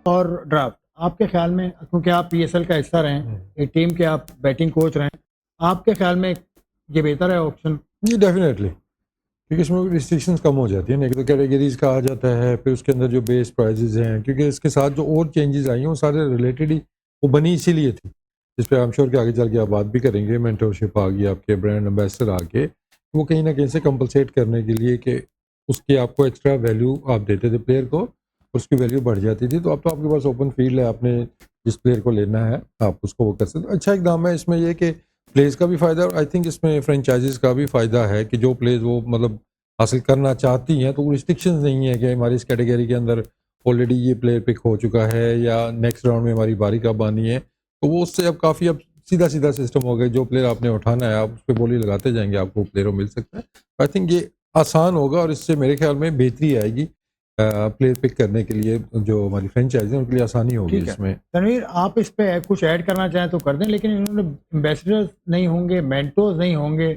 और ड्राफ्ट आपके ख्याल में, क्योंकि आप पीएसएल का हिस्सा रहे हैं, एक टीम के आप बैटिंग कोच रहे हैं, आपके ख्याल में ये बेहतर है ऑप्शन? जी डेफिनेटली, क्योंकि इसमें रिस्ट्रिक्शंस कम हो जाती है ना, कि तो कैटेगरीज का आ जाता है, फिर उसके अंदर जो बेस प्राइजेज हैं, क्योंकि इसके साथ जो और चेंजेस आई हैं वो सारे रिलेटेड ही वो बनी इसीलिए थी, जिस पर आई एम श्योर कि आगे चल के आप बात भी करेंगे। मेंटरशिप आ गई, आपके ब्रांड एम्बेसडर आ गए, वो कहीं ना कहीं से कंपलसेट करने के लिए कि उसकी आपको एक्स्ट्रा वैल्यू आप देते थे प्लेयर को, उसकी वैल्यू बढ़ जाती थी। तो अब तो आपके पास ओपन फील्ड है, आपने जिस प्लेयर को लेना है आप उसको वो कर सकते। अच्छा एक दाम है इसमें ये कि प्लेयर्स का भी फ़ायदा, और आई थिंक इसमें फ्रेंचाइजीज़ का भी फ़ायदा है कि जो प्लेयर्स वो मतलब हासिल करना चाहती हैं, तो रिस्ट्रिक्शंस नहीं है कि हमारी इस कैटेगरी के अंदर ऑलरेडी ये प्लेयर पिक हो चुका है या नेक्स्ट राउंड में हमारी बारी कब आनी है। तो वो उससे अब काफ़ी अब सीधा सीधा सिस्टम हो गया, जो प्लेयर आपने उठाना है आप उस पर बोली लगाते जाएंगे, आपको प्लेयर मिल सकता है। आई थिंक ये आसान होगा और इससे मेरे ख्याल में बेहतरी आएगी प्लेयर पिक करने के लिए, जो हमारी फ्रेंचाइजी है उनके लिए आसानी होगी इसमें। तनवीर, आप इस पे कुछ ऐड करना चाहें तो कर दें, लेकिन इन्होंने एम्बेसडर्स नहीं होंगे, मेंटोर्स नहीं होंगे,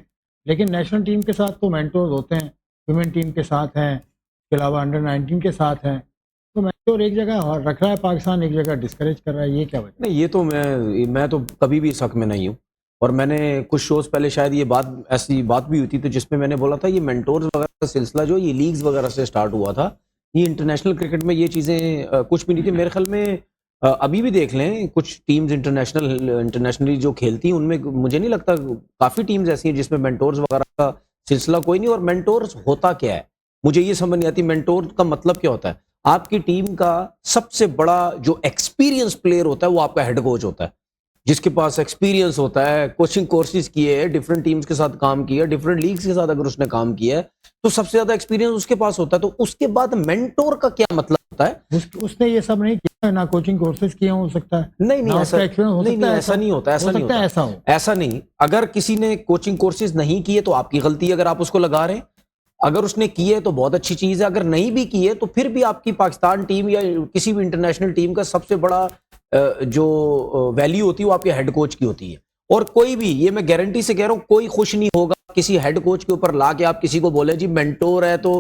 लेकिन नेशनल टीम के साथ तो मेंटोर्स होते हैं, वुमेन टीम के साथ हैं, इसके अलावा अंडर 19 के साथ हैं, तो मेंटोर एक जगह रख रहा है पाकिस्तान, एक जगह डिस्करेज कर रहा है, ये क्या वजह? नहीं, ये तो मैं तो कभी भी इस हक में नहीं हूँ। और मैंने कुछ शोज पहले शायद ये बात ऐसी बात भी हुई थी, तो जिसमें मैंने बोला था ये मेंटोर्स वगैरह का सिलसिला जो ये लीग्स वगैरह से स्टार्ट हुआ था, ये इंटरनेशनल क्रिकेट में ये चीज़ें कुछ भी नहीं थी मेरे ख्याल में। अभी भी देख लें कुछ टीम्स इंटरनेशनली जो खेलती हैं उनमें मुझे नहीं लगता, काफ़ी टीम्स ऐसी हैं जिसमें मेंटोर्स वगैरह का सिलसिला कोई नहीं। और मेंटोर्स होता क्या है, मुझे ये समझ नहीं आती, मेंटोर का मतलब क्या होता है? आपकी टीम का सबसे बड़ा जो एक्सपीरियंस प्लेयर होता है वो आपका हेड कोच होता है, जिसके पास एक्सपीरियंस होता है, कोचिंग कोर्सेज किए हैं, डिफरेंट टीम्स के साथ काम किया, डिफरेंट लीग्स के साथ अगर उसने काम किया है तो सबसे ज्यादा एक्सपीरियंस उसके पास होता है। तो उसके बाद मेंटोर का क्या मतलब होता है? उसने ये सब नहीं किया, ना कोचिंग कोर्सेज किए हो सकता है, नहीं नहीं, ऐसा ऐसा नहीं होता, ऐसा नहीं होता, ऐसा हो, ऐसा नहीं। अगर किसी ने कोचिंग कोर्सेज नहीं किए तो आपकी गलती है अगर आप उसको लगा रहे हैं, अगर उसने किए तो बहुत अच्छी चीज है, अगर नहीं भी किए तो फिर भी आपकी पाकिस्तान टीम या किसी भी इंटरनेशनल टीम का सबसे बड़ा जो वैल्यू होती है वो आपके हेड कोच की होती है। और कोई भी, ये मैं गारंटी से कह रहा हूं, कोई खुश नहीं होगा किसी हेड कोच के ऊपर ला के आप किसी को बोले जी मेंटोर है। तो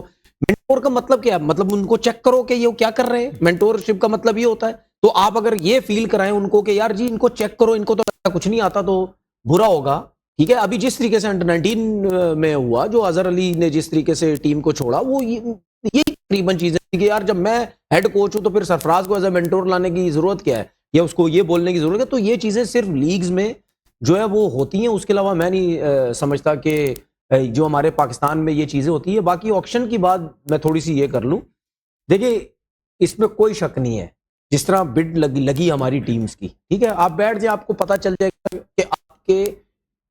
मेंटोर का मतलब क्या है? मतलब उनको चेक करो कि ये क्या कर रहे हैं। मेंटोरशिप का मतलब ये होता है। तो आप अगर ये फील कराएं उनको कि यार जी इनको चेक करो, इनको तो कुछ नहीं आता, तो बुरा होगा। ठीक है, अभी जिस तरीके से अंडर 19 में हुआ, जो अजहर अली ने जिस तरीके से टीम को छोड़ा, वो ये तकरीबन चीज है कि यार जब मैं हेड कोच हूं तो फिर सरफराज को एज ए मेंटोर लाने की जरूरत क्या है, या उसको ये बोलने की जरूरत है? तो ये चीजें सिर्फ लीग्स में जो है वो होती हैं, उसके अलावा मैं नहीं समझता कि जो हमारे पाकिस्तान में ये चीजें होती है। बाकी ऑक्शन की बात मैं थोड़ी सी ये कर लूं, देखिए इसमें कोई शक नहीं है, जिस तरह बिड लगी हमारी टीम्स की, ठीक है, आप बैठ जाए आपको पता चल जाएगा कि आपके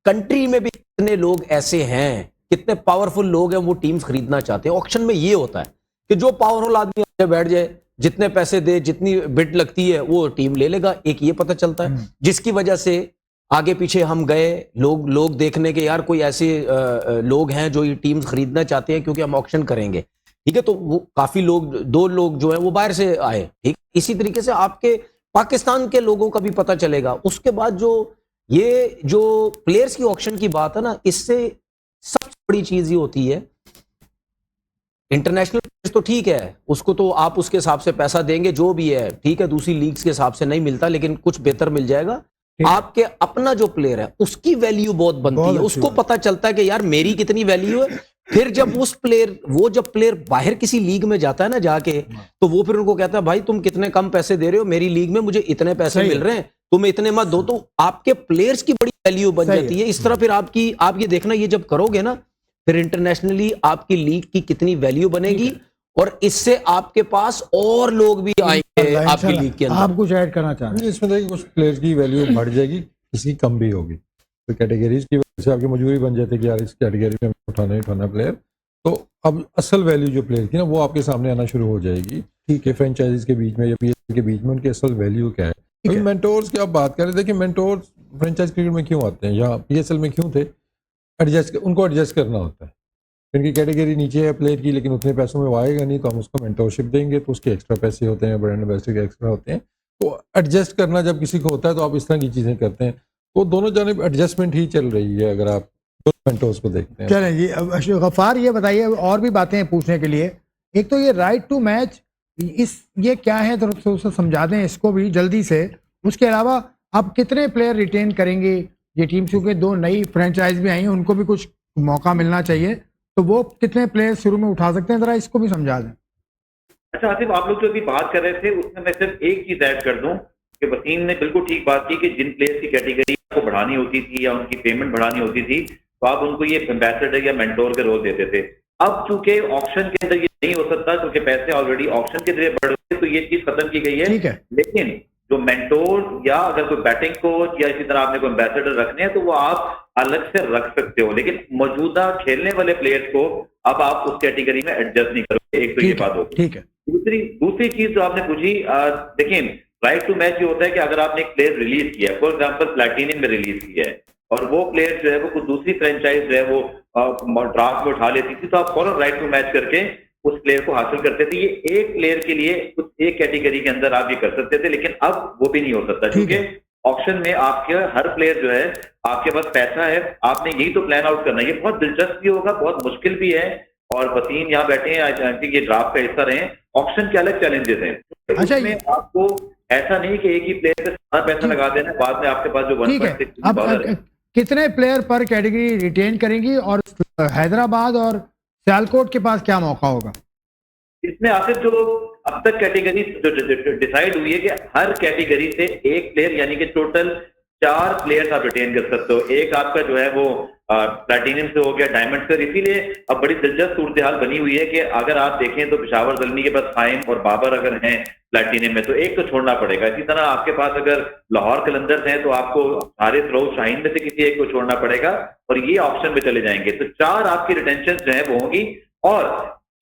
कंट्री में भी कितने लोग ऐसे हैं, कितने पावरफुल लोग हैं वो टीम्स खरीदना चाहते हैं। ऑक्शन में ये होता है कि जो पावरफुल आदमी बैठ जाए, जितने पैसे दे, जितनी बिड लगती है वो टीम ले लेगा, एक ये पता चलता है। जिसकी वजह से आगे पीछे हम गए लोग देखने के, यार कोई ऐसे लोग हैं जो ये टीम्स खरीदना चाहते हैं क्योंकि हम ऑक्शन करेंगे, ठीक है, तो वो काफी लोग, 2 लोग जो है वो बाहर से आए, ठीक। इसी तरीके से आपके पाकिस्तान के लोगों का भी पता चलेगा। उसके बाद जो प्लेयर्स की ऑक्शन की बात है ना, इससे सबसे बड़ी चीज ये होती है, इंटरनेशनल प्लेयर्स तो ठीक है, उसको तो आप उसके हिसाब से पैसा देंगे जो भी है, ठीक है, दूसरी लीग्स के हिसाब से नहीं मिलता, लेकिन कुछ बेहतर मिल जाएगा। आपके अपना जो प्लेयर है उसकी वैल्यू बहुत बनती है, उसको पता चलता है कि यार मेरी कितनी वैल्यू है। फिर जब जब प्लेयर बाहर किसी लीग में जाता है ना जाके, तो वो फिर उनको कहता है भाई तुम कितने कम पैसे दे रहे हो, मेरी लीग में मुझे इतने पैसे मिल रहे हैं, तुम्हें इतने मत दो। तो आपके प्लेयर्स की बड़ी वैल्यू बन जाती है। इस तरह फिर आप ये देखना, ये जब करोगे ना, फिर इंटरनेशनली आपकी लीग की कितनी वैल्यू बनेगी, और इससे आपके पास और लोग भी आएंगे आपकी लीग के अंदर। आप कुछ ऐड करना चाह रहे हैं? इसमें देखिए कुछ प्लेयर्स की वैल्यू बढ़ जाएगी, किसी कम भी होगी, तो कैटेगरीज की वजह से आपकी मजबूरी बन जाती है कि यार इस कैटेगरी में उठाना प्लेयर। तो अब असल वैल्यू जो प्लेयर की ना वो आपके सामने आना शुरू हो जाएगी, ठीक है, फ्रेंचाइजीज के बीच में या पीएसएल के बीच में उनकी असल वैल्यू क्या है। तो मेंटोर्स की आप बात करें, देखिए मेंटोर्स फ्रेंचाइज क्रिकेट में क्यों आते हैं या पीएसएल में क्यों थे? उनको एडजस्ट करना होता है, इनकी कैटेगरी नीचे है प्लेयर की, लेकिन उतने पैसों में वो आएगा नहीं, तो हम उसको मेंटोरशिप देंगे, तो उसके एक्स्ट्रा पैसे होते हैं, ब्रांड एम्बेसडर के एक्स्ट्रा होते हैं। तो एडजस्ट करना जब किसी को होता है तो आप इस तरह की चीज़ें करते हैं, तो दोनों जानिब एडजस्टमेंट ही चल रही है अगर आप मेंटोर्स को देखते हैं। चलें जी, गफ्फार ये बताइए, और भी बातें पूछने के लिए। एक तो ये राइट टू मैच ये क्या है, थोड़ा सा समझा दें इसको भी जल्दी से। उसके अलावा आप कितने प्लेयर रिटेन करेंगे ये टीम, क्योंकि 2 नई फ्रेंचाइज भी आई हैं, उनको भी कुछ मौका मिलना चाहिए, तो वो कितने प्लेयर शुरू में उठा सकते हैं, जरा इसको भी समझा दें। अच्छा आसिफ, आप लोग जो अभी बात कर रहे थे उसमें मैं सिर्फ एक चीज ऐड कर दूं कि वसीम ने बिल्कुल ठीक बात की कि जिन प्लेयर्स की कैटेगरी को बढ़ानी होती थी या उनकी पेमेंट बढ़ानी होती थी तो आप उनको ये एम्बेसडर या मेंटोर के रोल देते थे। अब चूंकि ऑक्शन के अंदर ये नहीं हो सकता क्योंकि पैसे ऑलरेडी ऑक्शन के जरिए बढ़ रहे, तो ये चीज खत्म की गई ठीक है। है। लेकिन जो मेंटोर या अगर कोई बैटिंग कोच या इसी तरह आपने कोई एम्बेसडर रखने हैं तो वो आप अलग से रख सकते हो, लेकिन मौजूदा खेलने वाले प्लेयर्स को अब आप उस कैटेगरी में एडजस्ट नहीं करोगे। एक तो ये बात होगी। ठीक है। दूसरी चीज जो आपने पूछी, देखिए राइट टू मैच ये होता है कि अगर आपने एक प्लेयर रिलीज किया, फॉर एग्जांपल प्लैटिनम में रिलीज किया है और वो प्लेयर जो है वो कुछ दूसरी फ्रेंचाइज जो है वो ड्राफ्ट में उठा लेती थी, तो आप फौरन राइट टू मैच करके उस प्लेयर को हासिल करते थे। ये एक प्लेयर के लिए कुछ एक कैटेगरी के अंदर आप ये कर सकते थे, लेकिन अब वो भी नहीं हो सकता क्योंकि ऑक्शन में आपके हर प्लेयर जो है आपके पास पैसा है, आपने यही तो प्लान आउट करना है। ये बहुत दिलचस्प भी होगा, बहुत मुश्किल भी है, और वसीम यहाँ बैठे हैं, आई थिंक ये ड्राफ्ट का हिस्सा रहे। ऑक्शन के अलग चैलेंजेस हैं। अच्छा, इसमें आपको ऐसा नहीं कि एक ही प्लेयर पे सारा पैसा लगा देना, बाद में आपके पास जो 1.6 डॉलर है। कितने प्लेयर पर कैटेगरी रिटेन करेंगी और हैदराबाद और सियालकोट के पास क्या मौका होगा इसमें? आसिफ, जो अब तक कैटेगरी जो डिसाइड हुई है कि हर कैटेगरी से एक प्लेयर, यानी कि टोटल 4 प्लेयर्स आप रिटेन कर सकते हो। एक आपका जो है वो प्लैटिनम से हो गया, डायमंड से। इसीलिए अब बड़ी दिलचस्प सूरत हाल बनी हुई है कि अगर आप देखें तो पेशावर ज़ल्मी के पास फाइम और बाबर अगर हैं प्लैटिनम में तो एक तो छोड़ना पड़ेगा। इसी तरह आपके पास अगर लाहौर कलंदर्स हैं तो आपको हारिस रऊफ शाहीन में से किसी एक को छोड़ना पड़ेगा और ये ऑप्शन में चले जाएंगे। तो 4 आपकी रिटेंशन जो है वो होंगी। और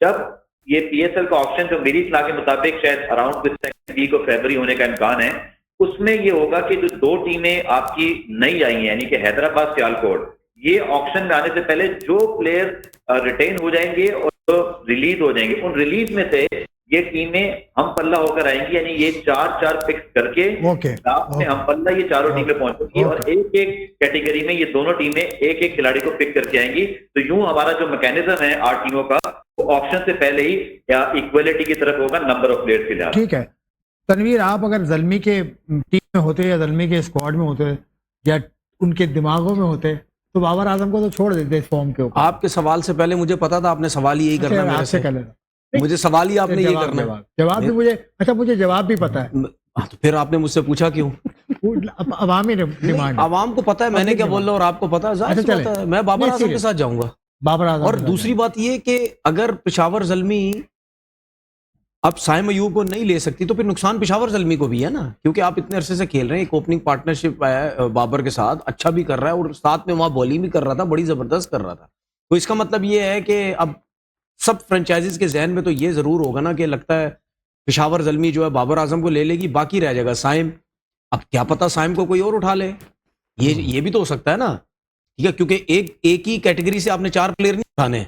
जब ये पीएसएल का ऑप्शन जो मेरी इत्तला के मुताबिक शायद अराउंड विद वीक ऑफ फरवरी होने का इम्कान है, उसमें ये होगा कि जो 2 टीमें आपकी नई आई हैं यानी कि हैदराबाद सियालकोट, ये ऑक्शन में आने से पहले जो प्लेयर रिटेन हो जाएंगे और जो रिलीज हो जाएंगे, उन रिलीज में से ये टीमें हम पल्ला होकर आएंगी, यानी ये 4 फिक्स करके में हम पल्ला ये चारों टीमें पहुंचेंगी और एक कैटेगरी में ये दोनों टीमें एक खिलाड़ी को पिक करके आएंगी। तो यूं हमारा जो मैकेनिज्म है 8 टीमों का, वो ऑप्शन से पहले ही या इक्वलिटी की तरफ होगा नंबर ऑफ प्लेयर्स के लिए। ठीक है तनवीर, आप अगर ज़ल्मी के टीम में होते या ज़ल्मी के स्क्वाड में होते या उनके दिमागों में होते तो बाबर आजम को तो छोड़ देते इस फॉर्म के ऊपर। आपके सवाल से पहले मुझे पता था आपने सवाल यही करना है मेरे से। मुझे सवाल ही आपने यही करना है। जवाब भी मुझे, अच्छा मुझे जवाब भी पता है। तो फिर आपने मुझसे पूछा क्यों? अवामी डिमांड, आवाम को पता है मैंने क्या बोल रहा हूँ और आपको पता है। अच्छा, मैं बाबर आजम के साथ जाऊंगा। बाबर आजम। और दूसरी बात ये कि अगर पेशावर ज़ल्मी अब साइम अयूब को नहीं ले सकती तो फिर नुकसान पेशावर ज़ल्मी को भी है ना, क्योंकि आप इतने अरसे से खेल रहे हैं, एक ओपनिंग पार्टनरशिप है बाबर के साथ, अच्छा भी कर रहा है और साथ में वहां बॉलिंग भी कर रहा था, बड़ी जबरदस्त कर रहा था। तो इसका मतलब ये है कि अब सब फ्रेंचाइजीज के जहन में तो ये जरूर होगा ना कि लगता है पेशावर ज़ल्मी जो है बाबर आजम को ले लेगी, बाकी रह जाएगा साइम। अब क्या पता साइम को कोई और उठा ले, ये भी तो हो सकता है ना। ठीक है, क्योंकि एक ही कैटेगरी से आपने 4 प्लेयर नहीं उठाने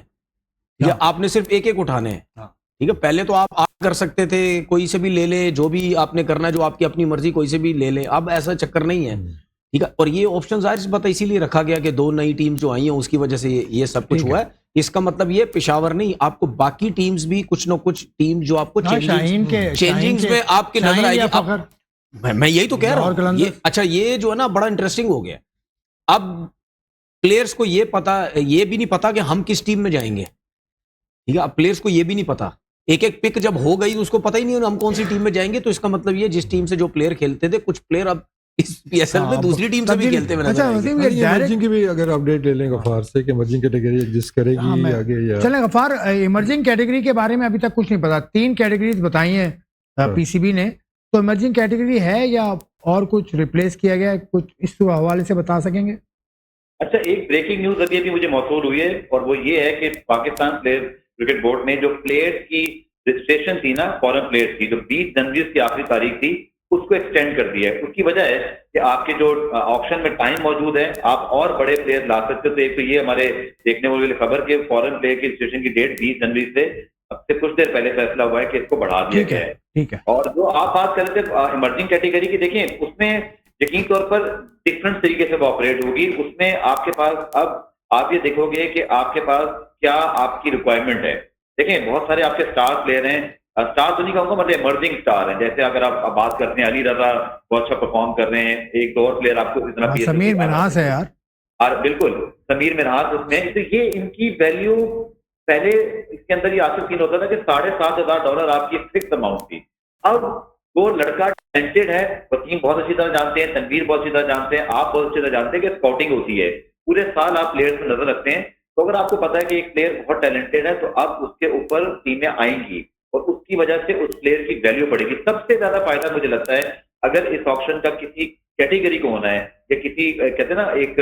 या आपने सिर्फ एक उठाने हैं। ठीक है, पहले तो आप कर सकते थे कोई से भी ले ले, जो भी आपने करना है, जो आपकी अपनी मर्जी कोई से भी ले ले। अब ऐसा चक्कर नहीं है। ठीक है, और ये ऑप्शन जाहिर सी बात है इसीलिए रखा गया कि 2 नई टीम जो आई हैं उसकी वजह से ये सब कुछ हुआ है। इसका मतलब ये पेशावर नहीं, आपको बाकी टीम्स भी कुछ न कुछ टीम जो आपको चेंजिंग्स में आपकी नजर आएगी। मैं यही तो कह रहा हूँ। अच्छा, ये जो है ना बड़ा इंटरेस्टिंग हो गया। अब प्लेयर्स को ये भी नहीं पता कि हम किस टीम में जाएंगे। ठीक है, अब प्लेयर्स को ये भी नहीं पता, एक पिक जब हो गई तो उसको पता ही नहीं हम कौन सी टीम में जाएंगे। तो इसका मतलब ये जिस टीम से जो प्लेयर खेलते थे, कुछ प्लेयर अब इस पीएसएल में दूसरी टीम से भी खेलते हुए नजर आएंगे। इमर्जिंग की भी अगर अपडेट ले लें गफार से कि इमर्जिंग कैटेगरी एग्जिस्ट करेगी आगे या चलें गफार, इमर्जिंग कैटेगरी के बारे में अभी तक कुछ नहीं पता। 3 कैटेगरीज बताई हैं पीसीबी ने, तो इमर्जिंग कैटेगरी है या और कुछ रिप्लेस किया गया, कुछ इस हवाले से बता सकेंगे? अच्छा, एक ब्रेकिंग न्यूज अभी मुझे मौसूल हुई है और वो ये है कि पाकिस्तान प्लेयर क्रिकेट बोर्ड ने जो प्लेयर्स की रजिस्ट्रेशन थी ना, फॉरेन प्लेयर्स की, जो 20 जनवरी की आखिरी तारीख थी, उसको एक्सटेंड कर दिया है। उसकी वजह है कि आपके जो ऑप्शन में टाइम मौजूद है, आप और बड़े प्लेयर ला सकते हो। तो एक तो ये हमारे देखने वाली खबर के फॉरेन प्लेयर की रजिस्ट्रेशन की डेट 20 जनवरी से अब से कुछ देर पहले फैसला हुआ है कि इसको बढ़ा दिया गया है। ठीक है। और जो आप बात कर रहे थे इमर्जिंग कैटेगरी की, देखें उसमें यकीन तौर पर डिफरेंट तरीके से वो ऑपरेट होगी। उसमें आपके पास अब आप ये देखोगे कि आपके पास क्या आपकी रिक्वायरमेंट है। देखें बहुत सारे आपके स्टार प्लेयर हैं स्टार तो नहीं कहूंगा, मतलब इमर्जिंग स्टार है। जैसे अगर आप बात करते हैं अली रजा बहुत अच्छा परफॉर्म कर रहे हैं, एक दो और प्लेयर आपको इतना समीर मिन्हास है यार, और बिल्कुल समीर मिन्हास उसमें, तो ये इनकी वैल्यू पहले इसके अंदर ये आखिर सीन होता था कि $7,500 आपकी फिक्स अमाउंट थी। अब वो लड़का टैलेंटेड है, वसीम बहुत अच्छी तरह जानते हैं, तनवीर बहुत अच्छी तरह जानते हैं, आप बहुत अच्छी तरह जानते हैं कि स्काउटिंग होती है, पूरे साल आप प्लेयर्स में नजर रखते हैं। तो अगर आपको पता है कि एक प्लेयर बहुत टैलेंटेड है, तो अब उसके ऊपर टीमें आएंगी और उसकी वजह से उस प्लेयर की वैल्यू बढ़ेगी। सबसे ज्यादा फायदा मुझे लगता है अगर इस ऑक्शन का किसी कैटेगरी को होना है, या किसी कहते हैं ना एक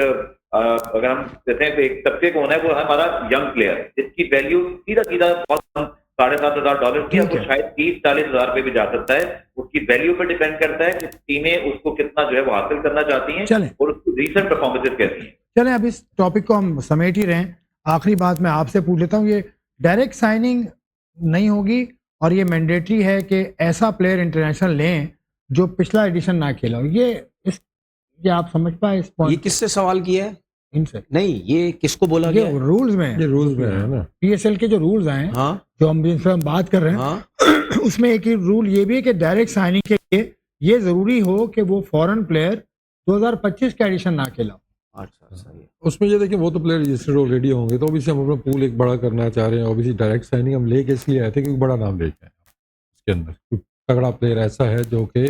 अगर हम कहते हैं एक तबके को होना है, वो हमारा यंग प्लेयर जिसकी वैल्यू सीधा सीधा बहुत कम $7,500 की, ठीक वो है। शायद 30-40 हजार पे भी जा सकता है। उसकी वैल्यू पे डिपेंड करता है कि टीमें उसको कितना जो है वो हासिल करना चाहती हैं चलें और उसकी रीसेंट परफॉर्मेंसेस कैसी हैं। चलें अब इस टॉपिक को हम समेट ही रहे हैं। आखिरी बात मैं आपसे पूछ लेता हूँ, ये डायरेक्ट साइनिंग नहीं होगी और ये मैंडेटरी है कि ऐसा प्लेयर इंटरनेशनल लें जो पिछला एडिशन ना खेला हो, ये आप समझ पाए इस ये पॉइंट किससे सवाल किया है? इनसे? नहीं, ये किसको बोला गया ये है? रूल्स में ये रूल्स में है ना, पीएसएल के जो रूल्स हैं, हाँ जो हम जिनसे हम बात कर रहे हैं, हाँ उसमें एक ही रूल ये भी है कि डायरेक्ट साइनिंग के लिए ये जरूरी हो कि वो फॉरेन प्लेयर 2025 का एडिशन ना खेला हो। अच्छा सही है। उसमें ये देखिए वो तो प्लेयर रजिस्टर्ड ऑलरेडी होंगे, तो ऑब्वियसली हम अपना पूल एक बड़ा करना चाह रहे हैं। ऑब्वियसली डायरेक्ट साइनिंग हम लेके इसलिए आए थे क्योंकि बड़ा नाम लेके आए उसके अंदर, कोई तगड़ा प्लेयर ऐसा है जो कि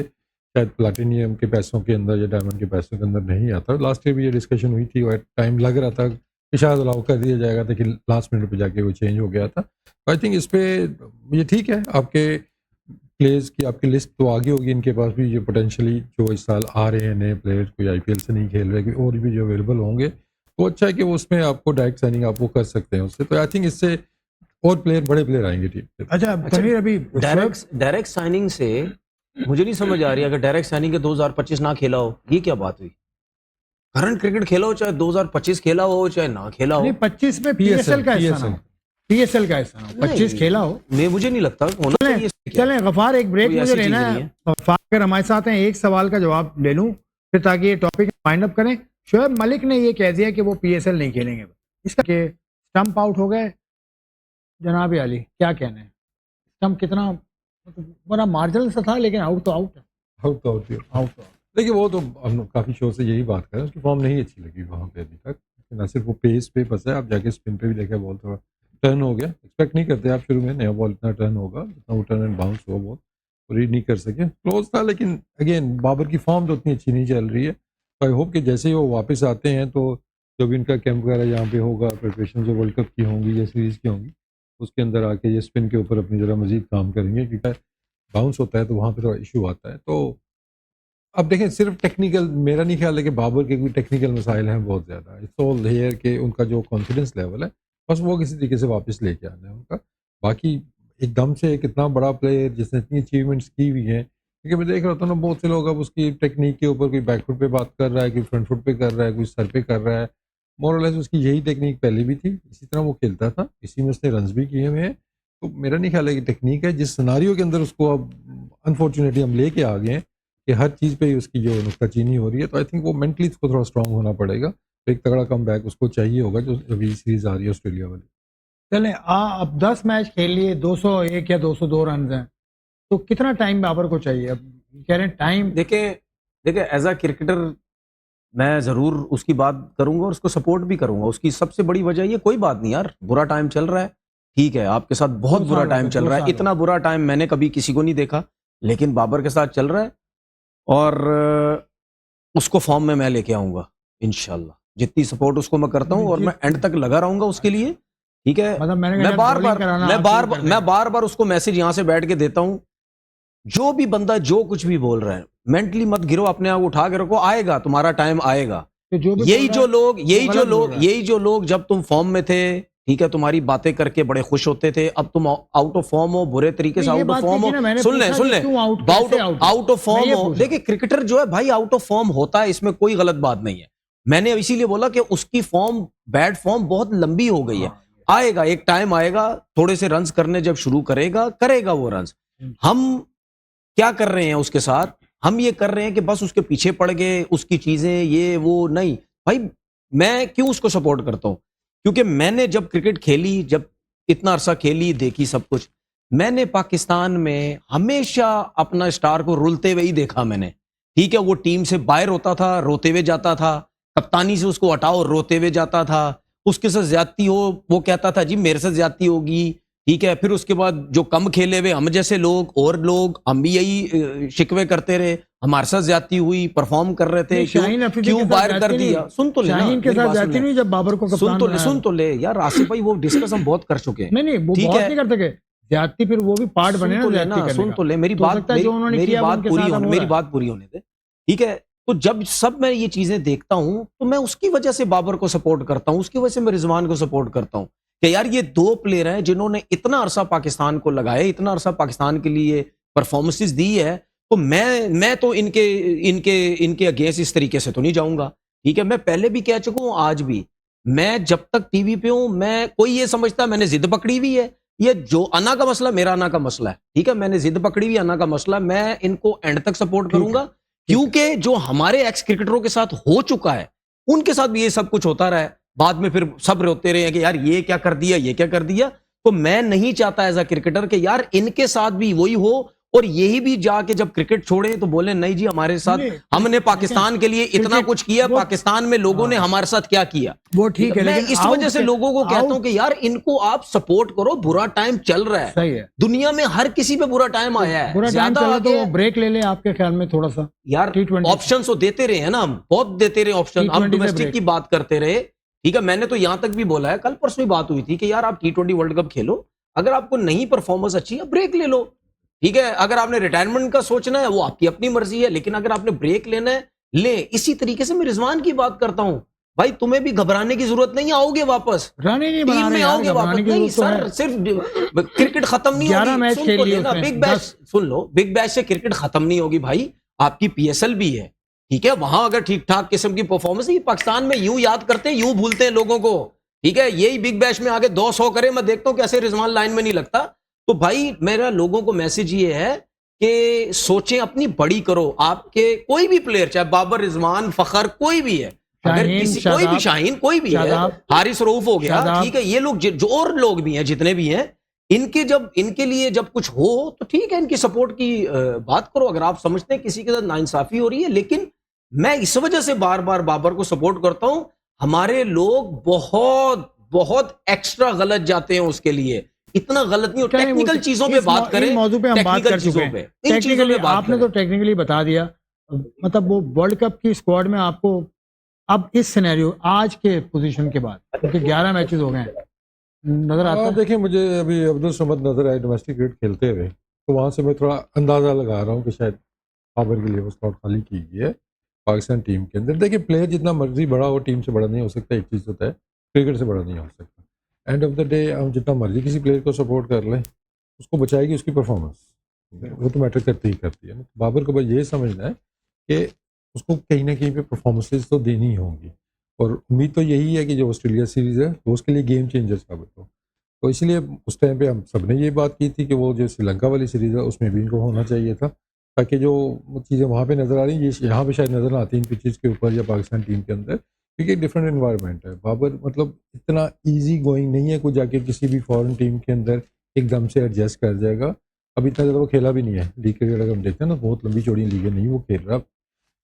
शायद प्लाटिनियम के पैसों के अंदर या डायमंड के पैसों के अंदर नहीं आता। लास्ट ईयर भी ये डिस्कशन हुई थी और टाइम लग रहा था कि शायद अलाउ कर दिया जाएगा, लेकिन लास्ट मिनट पे जाके वो चेंज हो गया था। आई थिंक इस पे ये ठीक है, आपके प्लेयर्स की आपकी लिस्ट तो आगे होगी, इनके पास भी जो पोटेंशियली जो इस साल आ रहे हैं नए प्लेयर, कोई आईपीएल से नहीं खेल रहे, कोई और भी जो अवेलेबल होंगे, तो अच्छा है कि वो उसमें आपको डायरेक्ट साइनिंग आप वो कर सकते हैं उससे। तो आई थिंक इससे और प्लेयर बड़े प्लेयर आएंगे टीम पे। अच्छा तनवीर, अभी डायरेक्ट साइनिंग से मुझे नहीं समझ आ रही, अगर डायरेक्ट साइनिंग के 2025 ना खेला हो, ये क्या बात हुई? करंट क्रिकेट खेला हो, चाहे 2025 खेला हो चाहे ना खेला हो, नहीं 25 में पीएसएल का हिस्सा ना हो, पीएसएल का हिस्सा ना हो, 25 खेला हो। मैं मुझे नहीं लगता होना चाहिए इसमें क्या? चलें गफार, एक ब्रेक कोई मुझे ऐसी लेना चीज़ है। नहीं है। गफार अगर हमारे साथ हैं, एक सवाल का जवाब ले लूं फिर, ताकि ये टॉपिक वाइंड अप करें। शोएब मलिक ने ये कह दिया कि वो पीएसएल नहीं खेलेंगे, इसका के स्टंप आउट हो गए। जनाब अली क्या कहना है, स्टंप कितना बड़ा मार्जिनल सा था, लेकिन आउट तो आउट है, आउट तो आउट ही है। आउट तो देखिए वो तो हम काफ़ी शो से यही बात कर रहे हैं, उसकी फॉर्म नहीं अच्छी लगी वहाँ पे अभी तक, ना सिर्फ वो पेस पे फंसा है। आप जाके स्पिन पे भी देखा, बॉल थोड़ा टर्न हो गया, एक्सपेक्ट नहीं करते आप शुरू में नया बॉल इतना टर्न होगा, इतना वो टर्न एंड बाउंस हुआ, बॉल रीड नहीं कर सके, क्लोज था। लेकिन अगेन बाबर की फॉर्म तो उतनी अच्छी नहीं चल रही है, तो आई होप कि जैसे ही वो वापस आते हैं, तो जो भी इनका कैंप वगैरह यहाँ पे होगा, प्रिपरेशन जो वर्ल्ड कप की होंगी या सीरीज़ की होंगी, उसके अंदर आके ये स्पिन के ऊपर अपनी ज़रा मजीद काम करेंगे, क्योंकि बाउंस होता है तो वहाँ पे थोड़ा इशू आता है। तो अब देखें सिर्फ टेक्निकल, मेरा नहीं ख्याल है कि बाबर के कोई टेक्निकल मसाइल हैं बहुत ज़्यादा। इट्स ऑल हेयर के उनका जो कॉन्फिडेंस लेवल है, बस वो किसी तरीके से वापस लेके आना है उनका। बाकी एकदम से एक इतना बड़ा प्लेयर जिसने इतनी अचीवमेंट्स की हुई हैं, क्योंकि मैं देख रहा था ना बहुत से लोग अब उसकी टेक्निक के ऊपर, कोई बैक फुट पे बात कर रहा है, कोई फ्रंट फुट पे कर रहा है, कोई सर पे कर रहा है। मोरलेस उसकी यही टेक्निक पहले भी थी, इसी तरह वो खेलता था, इसी में उसने रन्स भी किए हुए हैं। तो मेरा नहीं ख्याल है कि टेक्निक है, जिस सिनारियो के अंदर उसको अब अनफॉर्चुनेटली हम लेके आ गए हैं कि हर चीज़ पे ही उसकी जो नुक्ताचीनी हो रही है, तो आई थिंक वो मेंटली उसको थोड़ा स्ट्रांग होना पड़ेगा। एक तगड़ा कम बैक उसको चाहिए होगा, जो अभी सीरीज आ रही है ऑस्ट्रेलिया वाली। चलें अब 10 मैच खेल लिए, 201 या 202 रन हैं, तो कितना टाइम बाबर को चाहिए? अब कह रहे हैं टाइम। देखिए एज अ क्रिकेटर मैं जरूर उसकी बात करूंगा और उसको सपोर्ट भी करूंगा। उसकी सबसे बड़ी वजह ये, कोई बात नहीं यार, बुरा टाइम चल रहा है, ठीक है, आपके साथ बहुत बुरा टाइम चल रहा है, इतना बुरा टाइम मैंने कभी किसी को नहीं देखा, लेकिन बाबर के साथ चल रहा है और उसको फॉर्म में मैं लेके आऊंगा इंशाल्लाह। जितनी सपोर्ट उसको मैं करता हूं और मैं एंड तक लगा रहूंगा उसके लिए, ठीक है। मतलब मैं बार बार उसको मैसेज यहां से बैठ के देता हूं, जो भी बंदा जो कुछ भी बोल रहा है, मेंटली मत गिरो, अपने आप उठा के रखो, आएगा तुम्हारा टाइम आएगा। तो जो भी यही जो लोग जब तुम फॉर्म में थे, ठीक है, तुम्हारी बातें करके बड़े खुश होते थे, अब तुम आउट ऑफ फॉर्म हो, बुरे तरीके से आउट ऑफ फॉर्म हो, सुन ले आउट ऑफ फॉर्म हो। देखिए क्रिकेटर जो है भाई आउट ऑफ फॉर्म होता है, इसमें कोई गलत बात नहीं है। मैंने इसीलिए बोला कि उसकी फॉर्म, बैड फॉर्म बहुत लंबी हो गई है, आएगा एक टाइम आएगा, थोड़े से रन्स करने जब शुरू करेगा वो रन्स। हम क्या कर रहे हैं उसके साथ? हम ये कर रहे हैं कि बस उसके पीछे पड़ गए, उसकी चीजें ये वो नहीं। भाई मैं क्यों उसको सपोर्ट करता हूं? क्योंकि मैंने जब क्रिकेट खेली, जब इतना अरसा खेली, देखी सब कुछ, मैंने पाकिस्तान में हमेशा अपना स्टार को रुलते हुए ही देखा मैंने। ठीक है, वो टीम से बाहर होता था, रोते हुए जाता था, कप्तानी से उसको हटाओ, रोते हुए जाता था, उसके साथ ज्यादती हो वो कहता था जी मेरे साथ ज्यादती होगी। ठीक है, फिर उसके बाद जो कम खेले हुए हम जैसे लोग और लोग हम भी यही शिकवे करते रहे, हमारे साथ ज्यादती हुई, परफॉर्म कर रहे थे, नहीं, शाहीन अफरीदी के क्यों साथ बाहर कर ज्यादती दिया। नहीं। सुन तो ले ना, शाहीन के मेरी साथ बात ज्यादती सुन ले। नहीं जब बाबर को कप्तान सुन तो ले, बनाया। सुन तो ले यार आसिफ भाई, वो डिस्कस हम बहुत कर चुके हैं। नहीं वो ठीक बहुत है। नहीं कर सके ज्यादती, फिर वो भी पार्ट बने ना सुन तो ले ज्यादती ना, करने सुन का। तो ले, मेरी तो बात सकता है जो उन्होंने मेरी किया वो बात उनके पूरी साथ अब होने हो मेरी रहा है। बात पूरी होने दे। ठीक है, तो जब सब मैं ये चीजें देखता हूं तो मैं उसकी वजह से बाबर को सपोर्ट करता हूं, उसकी वजह से मैं रिजवान को सपोर्ट करता हूं कि यार ये दो प्लेयर हैं जिन्होंने इतना अरसा पाकिस्तान को लगाया, इतना अरसा पाकिस्तान के लिए परफॉर्मेंसेस दी है। तो मैं तो इनके इनके इनके अगेंस्ट इस तरीके से तो नहीं जाऊंगा। ठीक है, मैं पहले भी कह चुका हूं, आज भी मैं जब तक टीवी पे हूं, मैं कोई ये समझता है मैंने जिद पकड़ी हुई है, ये जो अना का मसला मेरा अना का मसला है। ठीक है, मैंने जिद पकड़ी हुई अना का मसला, मैं इनको एंड तक सपोर्ट करूंगा, क्योंकि जो हमारे एक्स क्रिकेटरों के साथ हो चुका है उनके साथ भी ये सब कुछ होता रहा है। बाद में फिर सब रोते रहे हैं कि यार ये क्या कर दिया, ये क्या कर दिया। तो मैं नहीं चाहता एज अ क्रिकेटर कि यार इनके साथ भी वही हो, और यही भी जाके जब क्रिकेट छोड़े तो बोले नहीं जी हमारे साथ नहीं, हमने पाकिस्तान के लिए इतना क्रिकेट कुछ किया, वो- पाकिस्तान में लोगों ने हमारे साथ क्या किया। वो ठीक है, मैं लेकिन इस आउट वजह से के- लोगों को कहता हूं आउट- कि यार इनको आप सपोर्ट करो, बुरा टाइम चल रहा है, सही है, दुनिया में हर किसी पे बुरा टाइम आया है, बुरा टाइम ज्यादा चला तो आगे वो ब्रेक ले ले आपके ख्याल में थोड़ा सा। यार T20 ऑप्शन तो देते रहे हैं ना, हम बहुत देते रहे ऑप्शन, हम T20 से डोमेस्टिक break। की बात करते रहे। ठीक है, मैंने तो यहां तक भी बोला है, कल परसों ही बात हुई थी कि यार आप T20 वर्ल्ड कप खेलो, अगर आपको नहीं परफॉर्मेंस अच्छी है ब्रेक ले लो। ठीक है, अगर आपने रिटायरमेंट का सोचना है वो आपकी अपनी मर्जी है, लेकिन अगर आपने ब्रेक लेना है ले। इसी तरीके से मैं रिजवान की बात करता हूं, भाई तुम्हें भी घबराने की जरूरत नहीं, आओगे वापस रन ही नहीं बना टीम रहे में, यार, आओगे वापस। घबराने की नहीं जरूरत तो सर, है। सिर्फ क्रिकेट खत्म नहीं 11 होगी। मैच सुन खेल तो लिए लेना, उसने, बिग बैश 10 सुन लो, बिग बैश से क्रिकेट खत्म नहीं होगी भाई, आपकी पीएसएल भी है। ठीक है, वहां अगर ठीक ठाक किस्म की परफॉर्मेंस है, पाकिस्तान में यूं याद करते हैं यूं भूलते हैं लोगों को। ठीक है, यही बिग बैश में आगे 200 करे, मैं देखता हूं कैसे रिजवान लाइन में नहीं लगता। तो भाई मेरा लोगों को मैसेज ये है कि सोचें अपनी बड़ी करो। आपके कोई भी प्लेयर, चाहे बाबर, रिजवान, फखर, कोई भी है, अगर शाहीन, किसी कोई भी शादाब, शाहीन कोई भी है, शादाब, हारिस रऊफ हो गया, शादाब। ठीक है, ये लोग जो और लोग भी हैं जितने भी हैं, इनके जब इनके लिए जब कुछ हो तो ठीक है, इनकी सपोर्ट की बात करो अगर आप समझते हैं किसी के साथ नाइंसाफी हो रही है। लेकिन मैं इस वजह से बार बार बाबर को सपोर्ट करता हूं, हमारे लोग बहुत बहुत एक्स्ट्रा गलत जाते हैं उसके लिए, इतना गलत नहीं हो। चाहे वो- टेक्निकल चीजों पे इस बात मौ- करें, इन मौजू पे हम बात टेक्निकल कर चुके चीजों हैं। पे, इन चीजों टेक्निकली पे बात आपने करें। तो टेक्निकली बता दिया, मतलब वो वर्ल्ड कप की स्क्वाड में आपको अब इस सिनेरियो आज के पोजीशन के बाद, क्योंकि 11 मैचेस हो गए हैं, नजर आता है। देखिए मुझे अभी अब्दुल समद नजर आए डोमेस्टिक क्रिकेट खेलते हुए, तो वहाँ से मैं थोड़ा अंदाज़ा लगा रहा हूँ कि शायद बाबर के लिए वो स्लॉट खाली की गई है पाकिस्तान टीम के अंदर। देखिए प्लेयर जितना मर्जी बड़ा हो टीम से बड़ा नहीं हो सकता, एक चीज़ होता है क्रिकेट से बड़ा नहीं हो सकता। एंड ऑफ द डे हम जितना मर्जी किसी प्लेयर को सपोर्ट कर लें, उसको बचाएगी उसकी परफॉर्मेंस, वो तो मैटर करती ही करती है ना। बाबर को बस ये समझना है कि उसको कहीं ना कहीं पे परफॉर्मेंसेज तो देनी ही होंगी, और उम्मीद तो यही है कि जो ऑस्ट्रेलिया सीरीज़ है वो उसके लिए गेम चेंजर साबित हो। तो इसलिए उस टाइम पे हम सब ने ये बात की थी कि वो जो श्रीलंका वाली सीरीज़ है उसमें भी इनको होना चाहिए था, ताकि जो चीज़ें वहाँ पे नज़र आ रही हैं ये यहाँ पे शायद नज़र आती हैं इन पिचेज़ के ऊपर या पाकिस्तान टीम के अंदर, क्योंकि एक डिफरेंट इन्वायरमेंट है। बाबर मतलब इतना ईजी गोइंग नहीं है, कोई जाके किसी भी फॉरेन टीम के अंदर एकदम से एडजस्ट कर जाएगा। अब इतना ज़्यादा वो खेला भी नहीं है लीग क्रिकेट, अगर हम देखते हैं ना बहुत लंबी चौड़ी लीगें नहीं वो खेल रहा।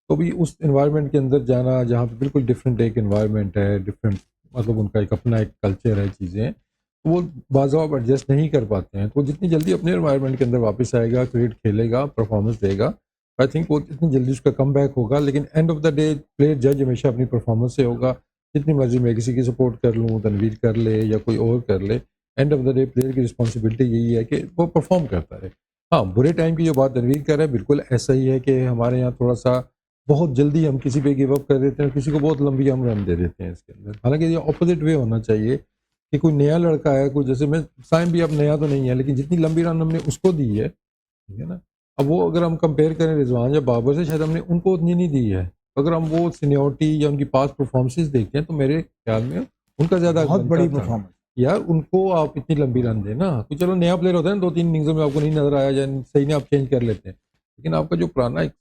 तो भी उस इन्वायरमेंट के अंदर जाना जहाँ पे बिल्कुल डिफरेंट एक इन्वायरमेंट है, डिफरेंट मतलब उनका एक अपना एक कल्चर है, चीज़ें हैं, तो वो बाज़ाब एडजस्ट नहीं कर पाते हैं। तो जितनी जल्दी अपने इन्वायरमेंट के अंदर वापस आएगा, क्रिकेट खेलेगा, परफॉर्मेंस देगा, आई थिंक वो इतनी जल्दी उसका कम बैक होगा। लेकिन end of the day player जज हमेशा अपनी परफॉर्मेंस से होगा। जितनी मर्जी मैं किसी की सपोर्ट कर लूँ, तनवीर कर ले या कोई और कर ले, end of the day player की रिस्पॉन्सिबिलिटी यही है कि वो परफॉर्म करता रहे। हाँ, बुरे टाइम की जो बात तनवीर कर रहा है बिल्कुल ऐसा ही है कि हमारे यहाँ थोड़ा सा बहुत जल्दी हम किसी पे गिव अप कर देते हैं, किसी को बहुत लंबी हम रन दे देते हैं इसके अंदर। हालांकि ये ऑपोजिट वे होना चाहिए कि कोई नया लड़का है, कोई जैसे मैं साइम भी अब नया तो नहीं है, लेकिन जितनी लंबी रन हमने उसको दी है, ठीक है ना। अब वो अगर हम कंपेयर करें रिजवान या बाबर से, शायद हमने उनको उतनी नहीं दी है। अगर हम वो सीनियरिटी या उनकी पास परफॉर्मेंसेस देखते हैं तो मेरे ख्याल में उनका ज़्यादा बहुत बड़ी बनता था। परफॉर्मेंस यार उनको आप इतनी लंबी रन देना, तो चलो नया प्लेयर होता है ना, 2-3 इनिंग्स में आपको नहीं नजर आया या सही नहीं आप चेंज कर लेते हैं, लेकिन आपका जो पुराना एक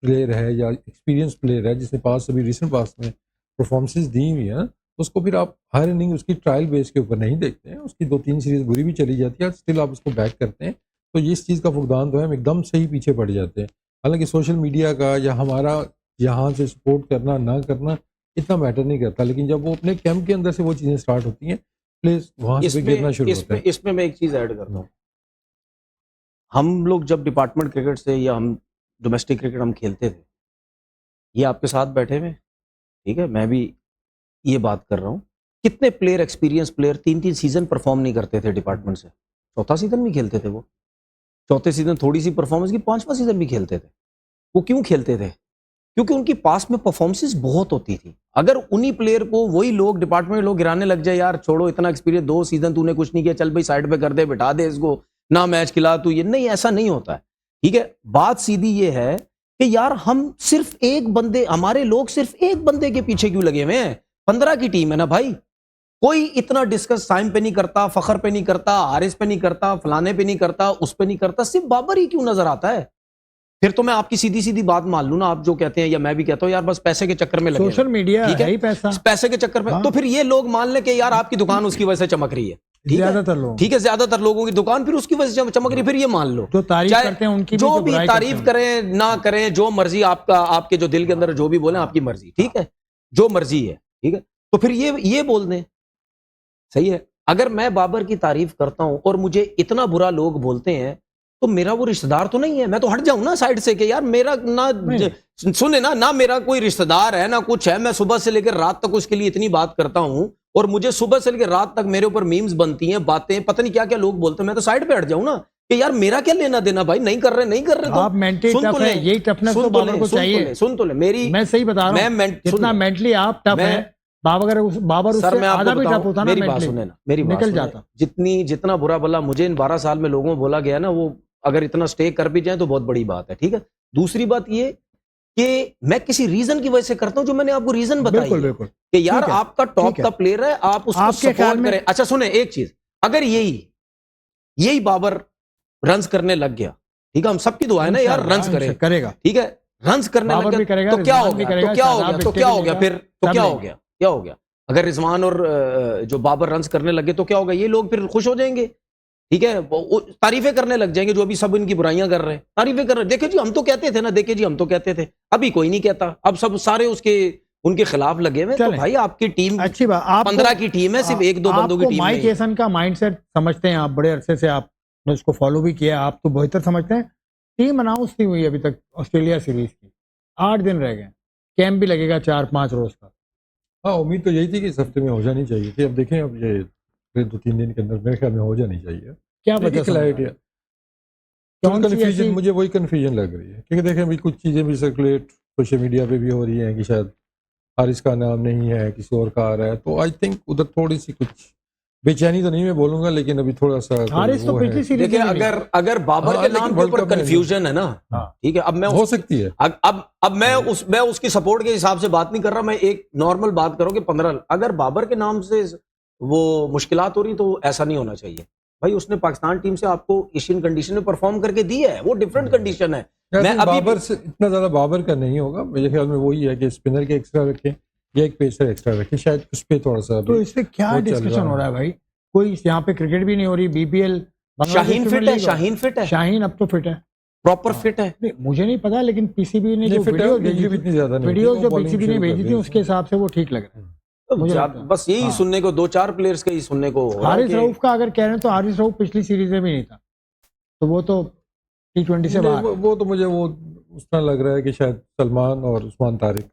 प्लेयर है या एक्सपीरियंस प्लेयर है जिसने पास अभी रिसेंट पास में परफॉर्मेंसेस दी हुई है ना, उसको फिर आप हर इनिंग उसकी ट्रायल बेस के ऊपर नहीं देखते हैं, उसकी 2-3 सीरीज बुरी भी चली जाती है, स्टिल आप उसको बैक करते हैं, तो ये इस चीज़ का फुकदान तो है, हम एकदम से ही पीछे पड़ जाते हैं। हालांकि सोशल मीडिया का या हमारा यहाँ से सपोर्ट करना ना करना इतना मैटर नहीं करता, लेकिन जब वो अपने कैंप के अंदर से वो चीज़ें स्टार्ट होती हैं, प्लेस वहाँ से गिरना शुरू होता है। इसमें मैं एक चीज ऐड करता हूँ। हम लोग जब डिपार्टमेंट क्रिकेट से या हम डोमेस्टिक क्रिकेट हम खेलते थे, ये आपके साथ बैठे हुए, ठीक है, मैं भी ये बात कर रहा हूँ, कितने player, experience player 3-3 season perform नहीं करते थे डिपार्टमेंट से, चौथा सीजन भी खेलते थे वो, चौथे सीजन थोड़ी सी परफॉर्मेंस की, पांचवा सीजन भी खेलते थे। वो क्यों खेलते थे? क्योंकि उनकी पास में परफॉर्मेंसेस बहुत होती थी। अगर उन्हीं प्लेयर को वही लोग, डिपार्टमेंट के लोग गिराने लग जाए, यार छोड़ो इतना एक्सपीरियंस, 2 सीजन तूने कुछ नहीं किया, चल भाई साइड पे कर दे, बिठा दे इसको, ना मैच खिला तू, ये नहीं, ऐसा नहीं होता है। ठीक है, बात सीधी ये है कि यार हम सिर्फ एक बंदे, हमारे लोग सिर्फ एक बंदे के पीछे क्यों लगे हुए हैं? 15 की टीम है ना भाई, कोई इतना डिस्कस साइम पे नहीं करता, फखर पे नहीं करता, हारिस पे नहीं करता, फलाने पे नहीं करता, उस पे नहीं करता, सिर्फ बाबर ही क्यों नजर आता है? फिर तो मैं आपकी सीधी सीधी बात मान लूं ना, आप जो कहते हैं या मैं भी कहता हूं, यार बस पैसे के चक्कर में लगे सोशल मीडिया ठीक है ही पैसा, पैसे के चक्कर में, हाँ। तो फिर ये लोग मान ले कि यार आपकी दुकान उसकी वजह से चमक रही है, ठीक है, ज्यादातर लोग, ठीक है, ज्यादातर लोगों की दुकान फिर उसकी वजह से चमक रही है, फिर ये मान लो जो तारीफ चाहे करते हैं उनकी जो भी भी बुराई तारीफ करते हैं। करें ना करें, जो मर्जी आपका, आपके जो दिल के अंदर जो भी बोले आपकी मर्जी, ठीक है, जो मर्जी है, ठीक है, तो फिर ये बोल दें, सही है। अगर मैं बाबर की तारीफ करता हूं और मुझे इतना बुरा लोग बोलते हैं, तो मेरा वो रिश्तेदार तो नहीं है, मैं तो हट जाऊं ना साइड से कि यार मेरा ना, सुने ना मेरा कोई रिश्तेदार है ना कुछ है, मैं सुबह से लेकर रात तक उसके लिए इतनी बात करता हूं, और मुझे सुबह से लेकर रात तक मेरे ऊपर मीम्स बनती हैं, बातें पता नहीं क्या क्या लोग बोलते हैं, मैं तो साइड पे हट जाऊं ना कि यार मेरा क्या लेना देना भाई, नहीं कर रहे तो आप मेंटली सुन टफ तो है, ले, यही टफनेस तो बाबर को चाहिए। सुन तो ले मेरी, मैं सही बता रहा हूँ, जितना मेंटली आप टफ है, बाबर सर उससे मैं आधा आपको भी टफ होता बताऊं, ना, मेरी बात मेंटली सुने ना, मेरी बात निकल सुने, जाता। जितना बुरा भला मुझे इन 12 साल में लोगों को बोला गया ना, वो अगर इतना स्टे कर भी जाए तो बहुत बड़ी बात है, ठीक है। दूसरी बात ये कि मैं किसी रीजन की वजह से करता हूं, जो मैंने आपको रीजन बताई बिल्कुल है, बिल्कुल कि यार ठीक है, आपका टॉप ठीक है। का प्लेयर है, आप उसको आपके ख्याल सपोर्ट में- करें। अच्छा सुने एक चीज, अगर यही बाबर रन्स करने लग गया, ठीक है, हम सबकी दुआ है ना यार रन्स करे, करेगा, ठीक है, रन्स करने बाबर लग भी गया करेगा, तो क्या हो रिजवान भी गया, करेगा, तो क्या हो शादाब गया, तो विकेट क्या भी हो गया, लेगा, फिर तो सब क्या हो लेंगे। गया, क्या हो गया? अगर रिजवान और जो बाबर रन्स करने लगे तो क्या होगा? ये लोग फिर खुश हो जाएंगे, ठीक है, तारीफें करने लग जाएंगे, जो अभी सब इनकी बुराइयां कर रहे हैं, तारीफें कर रहे हैं, देखे जी हम तो कहते थे ना, देखे जी हम तो कहते थे, अभी कोई नहीं कहता, अब सब सारे उनके खिलाफ लगे हुए। तो भाई आपकी टीम अच्छी बात, आप 15 की टीम है, सिर्फ 1-2 बंदों की टीम माइक नहीं है। हेसन का माइंडसेट समझते हैं आप, बड़े अरसे से आपने उसको फॉलो भी किया, आप तो बेहतर समझते हैं। टीम अनाउंस नहीं हुई अभी तक ऑस्ट्रेलिया सीरीज की, 8 दिन रह गए, कैंप भी लगेगा 4-5 रोज का। हाँ, उम्मीद तो यही थी कि इस हफ्ते में हो जानी चाहिए थी, अब देखें, अब ये फिर 2-3 दिन के अंदर मेरे ख्याल में हो जानी चाहिए। क्या वजह क्लैरिटी है, कौन सी कन्फ्यूजन, ऐसी- मुझे वही कन्फ्यूजन लग रही है, क्योंकि देखें अभी कुछ चीज़ें भी सर्कुलेट सोशल मीडिया पे भी हो रही हैं कि शायद हारिस का नाम नहीं है, किसी और का आ रहा है, तो आई थिंक उधर थोड़ी सी कुछ बेचैनी तो नहीं मैं बोलूंगा, लेकिन अभी थोड़ा सा हारिस तो वो है। पिछली सीरीज देखिए में भी नहीं। अगर बाबर हाँ, के लेकिन नाम के वर्ल्ड ऊपर कप में कंफ्यूजन है ना, हाँ। ठीक है, अब मैं हो सकती है, अब मैं उसकी सपोर्ट के हिसाब से बात नहीं कर रहा, मैं एक नॉर्मल बात करूं कि 15, अगर बाबर के नाम से वो मुश्किलात हो रही तो ऐसा नहीं होना चाहिए भाई। उसने पाकिस्तान टीम से आपको एशियन कंडीशन में परफॉर्म करके दी है, वो डिफरेंट कंडीशन है। मैं अभी बाबर से इतना ज्यादा बाबर का नहीं होगा मेरे ख्याल में, वही है कि स्पिनर के एक्स्ट्रा रखें या एक पेसर एक्स्ट्रा रखें, शायद उस पर थोड़ा सा तो इससे क्या वो चल डिस्कशन रहा हो रहा है भाई? कोई यहाँ पे क्रिकेट भी नहीं हो रही, बीपीएल शाहीन फिट है, शाहीन फिट है, शाहीन अब तो फिट है, प्रॉपर फिट है। नहीं, मुझे नहीं पता, लेकिन पीसीबी ने जो फिट वीडियो है, इंजरी भी इतनी ज्यादा नहीं वीडियोस थी, जो वो bowling पीसीबी ने शुरू कर भेजी दी थी उसने। उसके हिसाब से वो ठीक लग रहा है। मुझे लगता है। बस यही हाँ। सुनने को 2-4 प्लेयर्स का ही सुनने को हो रहा है हारिस कि- रऊफ का अगर कह रहे हैं तो हारिस रऊफ पिछली सीरीज में भी नहीं था, तो वो तो T20 से बाहर। वो तो मुझे वो उस तरह लग रहा है कि शायद सलमान और उस्मान तारिक,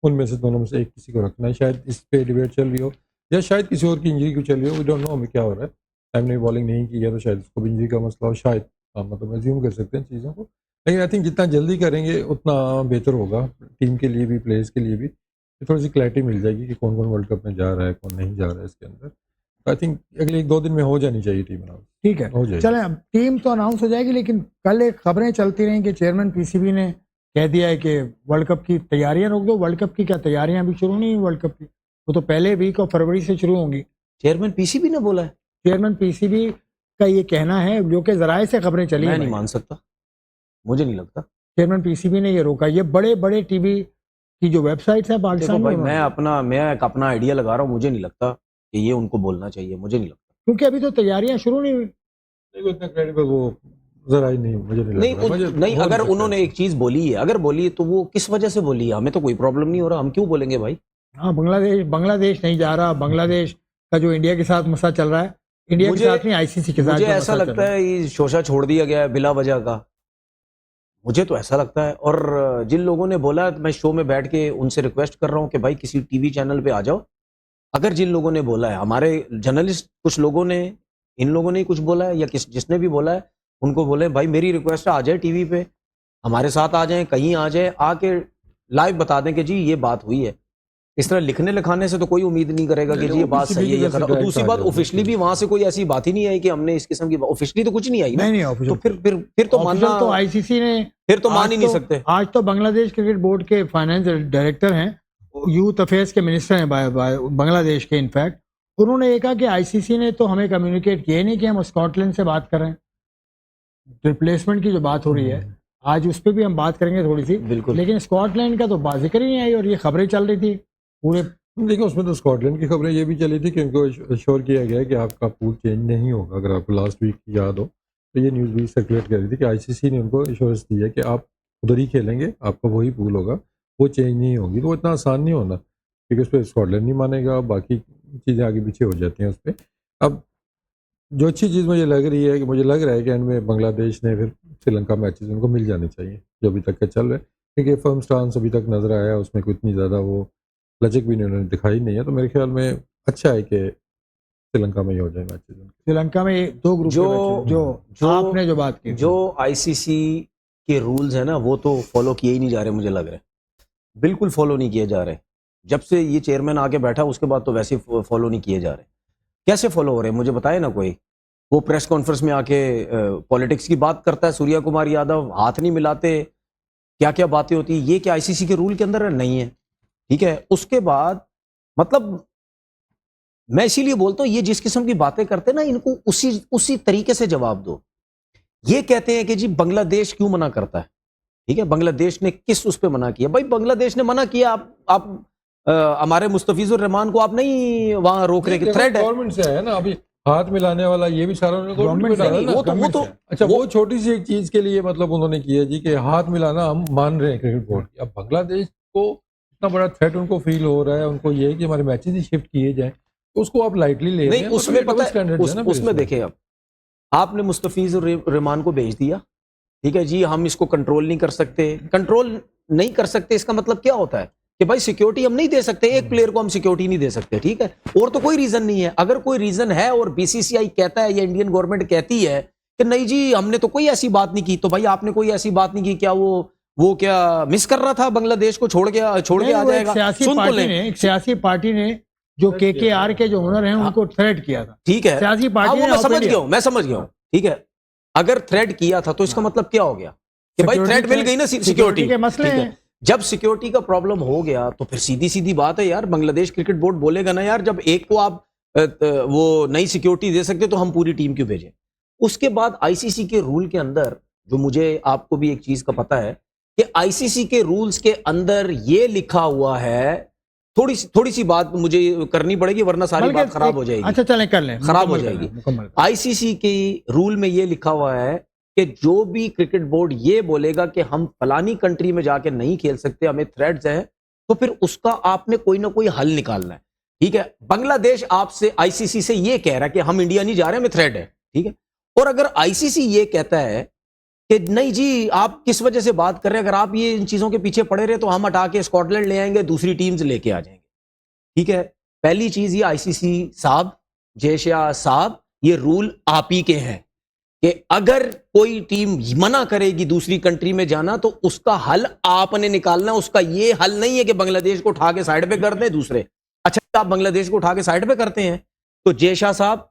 उनमें से दोनों में से एक किसी को रखना है, शायद इस पे डिबेट चल रही हो, या शायद किसी और की इंजरी को चल रही हो, वी डोंट नो हमें क्या हो रहा है। टाइम ने बॉलिंग नहीं की है तो शायद उसको भी इंजरी का मसला हो, शायद मतलब एज्यूम कर सकते हैं चीज़ों को, लेकिन आई थिंक जितना जल्दी करेंगे उतना बेहतर होगा टीम के लिए भी, प्लेयर्स के लिए भी, थोड़ी सी क्लैरिटी मिल जाएगी कि कौन कौन वर्ल्ड कप में जा रहा है, कौन नहीं जा रहा है इसके अंदर। आई थिंक अगले 1-2 दिन में हो जानी चाहिए टीम अनाउंस। ठीक है, हो जाएगी। चलें, अब टीम तो अनाउंस हो जाएगी, लेकिन कल एक खबरें चलती रहीं कि चेयरमैन पीसीबी ने कह दिया है कि वर्ल्ड कप की तैयारियां रोक दो। वर्ल्ड कप की क्या तैयारियां अभी शुरू नहीं हुई? वर्ल्ड कप की वो तो पहले वीक ऑफ फरवरी से शुरू होंगी। चेयरमैन पीसीबी ने बोला है, चेयरमैन पीसीबी का ये कहना है, जो कि जराए से खबरें चली मैं हैं नहीं भाई। मान सकता, मुझे नहीं लगता। चेयरमैन पीसीबी ने ये रोका। ये बड़े बड़े टीवी की जो वेबसाइट्स हैं देखो पाकिस्तान भाई, में, मैं एक अपना आइडिया लगा रहा हूँ, मुझे नहीं लगता कि ये उनको बोलना चाहिए, मुझे नहीं लगता। क्योंकि अभी तो तैयारियां शुरू नहीं हुई। देखो इतना क्रेडिबल वो जरा ही नहीं, मुझे नहीं लग रहा। मुझे नहीं, हो अगर सकता है उन्होंने ऐसा। एक चीज बोली है, अगर बोली है तो वो किस वजह से बोली है, हमें तो कोई प्रॉब्लम नहीं हो रहा, हम क्यों बोलेंगे भाई। हाँ, बांग्लादेश नहीं जा रहा। बांग्लादेश का जो इंडिया के साथ मसला चल रहा है, इंडिया के मुझे साथ नहीं, आईसीसी के साथ मुझे जो ऐसा मसला चल लगता रहा है ये शोषा छोड़ दिया गया है बिला वजह का, मुझे तो ऐसा लगता है। और जिन लोगों ने बोला, मैं शो में बैठ के उनसे रिक्वेस्ट कर रहा हूँ कि भाई किसी टीवी चैनल पे आ जाओ। अगर जिन लोगों ने बोला है, हमारे जर्नलिस्ट कुछ लोगों ने, इन लोगों ने ही कुछ बोला है या जिसने भी बोला है, उनको बोले भाई मेरी रिक्वेस्ट है, आ जाए टीवी पे, हमारे साथ आ जाएं, कहीं आ जाए, आके लाइव बता दें कि जी ये बात हुई है। इस तरह लिखने लिखाने से तो कोई उम्मीद नहीं करेगा कि जी ये बात सही है या खराब। दूसरी बात, ऑफिशियली भी वहां से कोई ऐसी बात ही नहीं आई कि हमने इस किस्म की, ऑफिशियली तो कुछ नहीं आई ना। नहीं, तो ऑफिशियल फिर तो मानना, तो आईसीसी ने, फिर तो मान आज ही नहीं तो- सकते। आज तो बांग्लादेश क्रिकेट बोर्ड के फाइनेंस डायरेक्टर हैं, यूथ अफेयर्स के मिनिस्टर हैं बांग्लादेश के। इनफैक्ट उन्होंने ये कहा कि आईसीसी ने तो हमें कम्युनिकेट किया ही नहीं कि हम स्कॉटलैंड से बात कर रहे हैं। रिप्लेसमेंट की जो बात हो रही है, आज उस पर भी हम बात करेंगे थोड़ी सी, बिल्कुल। लेकिन स्कॉटलैंड का तो जिक्र ही नहीं आई और ये खबरें चल रही थी पूरे। देखिए उसमें तो स्कॉटलैंड की खबरें ये भी चली थी कि उनको अश्योर किया गया है कि आपका पूल चेंज नहीं होगा। अगर आपको लास्ट वीक याद हो तो ये न्यूज़ भी सर्कुलेट कर रही थी कि आईसीसी ने उनको एश्योरेंस दी है कि आप उधर ही खेलेंगे, आपका वही पूल होगा, वो चेंज नहीं होगी। तो वो इतना आसान नहीं होना, क्योंकि उस पर स्कॉटलैंड नहीं मानेगा, बाकी चीज़ें आगे पीछे हो जाती हैं उस पर। अब जो अच्छी चीज़ मुझे लग रही है कि मुझे लग रहा है कि एंड में बांग्लादेश ने फिर श्रीलंका मैचेस उनको मिल जाने चाहिए जो अभी तक के चल रहे हैं, क्योंकि फर्म स्टांस अभी तक नजर आया, उसमें कोई इतनी ज़्यादा वो लचक भी उन्होंने दिखाई नहीं है। तो मेरे ख्याल में अच्छा है कि श्रीलंका में ही हो जाए मैचेस। श्रीलंका में 2 ग्रुप जो आपने जो बात की, जो आईसीसी के रूल्स है ना, वो तो फॉलो किए ही नहीं जा रहे, मुझे लग रहा है बिल्कुल फॉलो नहीं किए जा रहे। जब से ये चेयरमैन आके बैठा उसके बाद तो वैसे फॉलो नहीं किए जा रहे। कैसे फॉलो हो रहे हैं मुझे बताए ना कोई। वो प्रेस कॉन्फ्रेंस में आके पॉलिटिक्स की बात करता है सूर्या कुमार यादव, हाथ नहीं मिलाते, क्या क्या बातें होती है, ये क्या आईसीसी के रूल के अंदर नहीं है। ठीक है, उसके बाद मतलब मैं इसीलिए बोलता हूं, ये जिस किस्म की बातें करते हैं ना, इनको उसी तरीके से जवाब दो। ये कहते हैं कि जी बांग्लादेश क्यों मना करता है। ठीक है, बांग्लादेश ने किस उस पे मना किया? भाई बांग्लादेश ने मना किया, आप हमारे मुस्तफिजुर रहमान को आप नहीं वहां रोक रहे कि थ्रेड है। गवर्नमेंट से है ना, अभी हाथ मिलाने वाला ये भी सारा उन्होंने गवर्नमेंट पे डाला ना। वो अच्छा, वो छोटी सी एक चीज के लिए मतलब उन्होंने किया जी कि हाथ मिलाना हम मान रहे हैं क्रिकेट बोर्ड की। अब बांग्लादेश को इतना बड़ा थ्रेट उनको फील हो रहा है, उनको ये है कि हमारे मैचेस ही शिफ्ट किए जाएं, तो उसको आप लाइटली ले रहे हैं। नहीं, उसमें पता है, उसमें देखे अब आपने मुस्तफिजुर रहमान को भेज दिया, ठीक है जी, हम इसको कंट्रोल नहीं कर सकते। कंट्रोल नहीं कर सकते इसका मतलब क्या होता है कि भाई सिक्योरिटी हम नहीं दे सकते, एक प्लेयर को हम सिक्योरिटी नहीं दे सकते। ठीक है, और तो कोई रीजन नहीं है। अगर कोई रीजन है और बीसीसीआई कहता है या इंडियन गवर्नमेंट कहती है कि नहीं जी हमने तो कोई ऐसी बात नहीं की, तो भाई आपने कोई ऐसी बात नहीं की, क्या वो क्या मिस कर रहा था बांग्लादेश को छोड़ के आ जाएगा? एक सियासी पार्टी ने जो केकेआर के जो ओनर हैं उनको थ्रेट किया था। ठीक है, सियासी पार्टी ने, मैं समझ गया हूं। ठीक है, अगर थ्रेट किया था तो इसका मतलब क्या हो गया कि भाई थ्रेट मिल गई ना सिक्योरिटी के मसले हैं। जब सिक्योरिटी का प्रॉब्लम हो गया तो फिर सीधी सीधी बात है यार, बांग्लादेश क्रिकेट बोर्ड बोलेगा ना यार, जब एक को आप वो नई सिक्योरिटी दे सकते तो हम पूरी टीम क्यों भेजें। उसके बाद आईसीसी के रूल के अंदर, जो मुझे आपको भी एक चीज का पता है कि आईसीसी के रूल्स के अंदर ये लिखा हुआ है, थोड़ी सी बात मुझे करनी पड़ेगी वरना सारी बात खराब हो जाएगी। अच्छा चलें, कर लें, खराब हो जाएगी। आईसीसी के रूल में ये लिखा हुआ है कि जो भी क्रिकेट बोर्ड ये बोलेगा कि हम फलानी कंट्री में जाके नहीं खेल सकते, हमें थ्रेट्स हैं, तो फिर उसका आपने कोई ना कोई हल निकालना है। ठीक है, बांग्लादेश आपसे आईसीसी से ये कह रहा है कि हम इंडिया नहीं जा रहे, हमें थ्रेट है। ठीक है, और अगर आईसीसी ये कहता है कि नहीं जी आप किस वजह से बात कर रहे हैं, अगर आप ये इन चीजों के पीछे पड़े रहे तो हम हटा के स्कॉटलैंड ले आएंगे, दूसरी टीम्स लेके आ जाएंगे। ठीक है, पहली चीज ये आईसीसी साहब, जयशाह साहब, ये रूल आप ही के हैं कि अगर कोई टीम मना करेगी दूसरी कंट्री में जाना तो उसका हल आपने निकालना। उसका ये हल नहीं है कि बांग्लादेश को उठा के साइड पे कर दें दूसरे। अच्छा, आप बांग्लादेश को उठा के साइड पे करते हैं तो जयशाह साहब,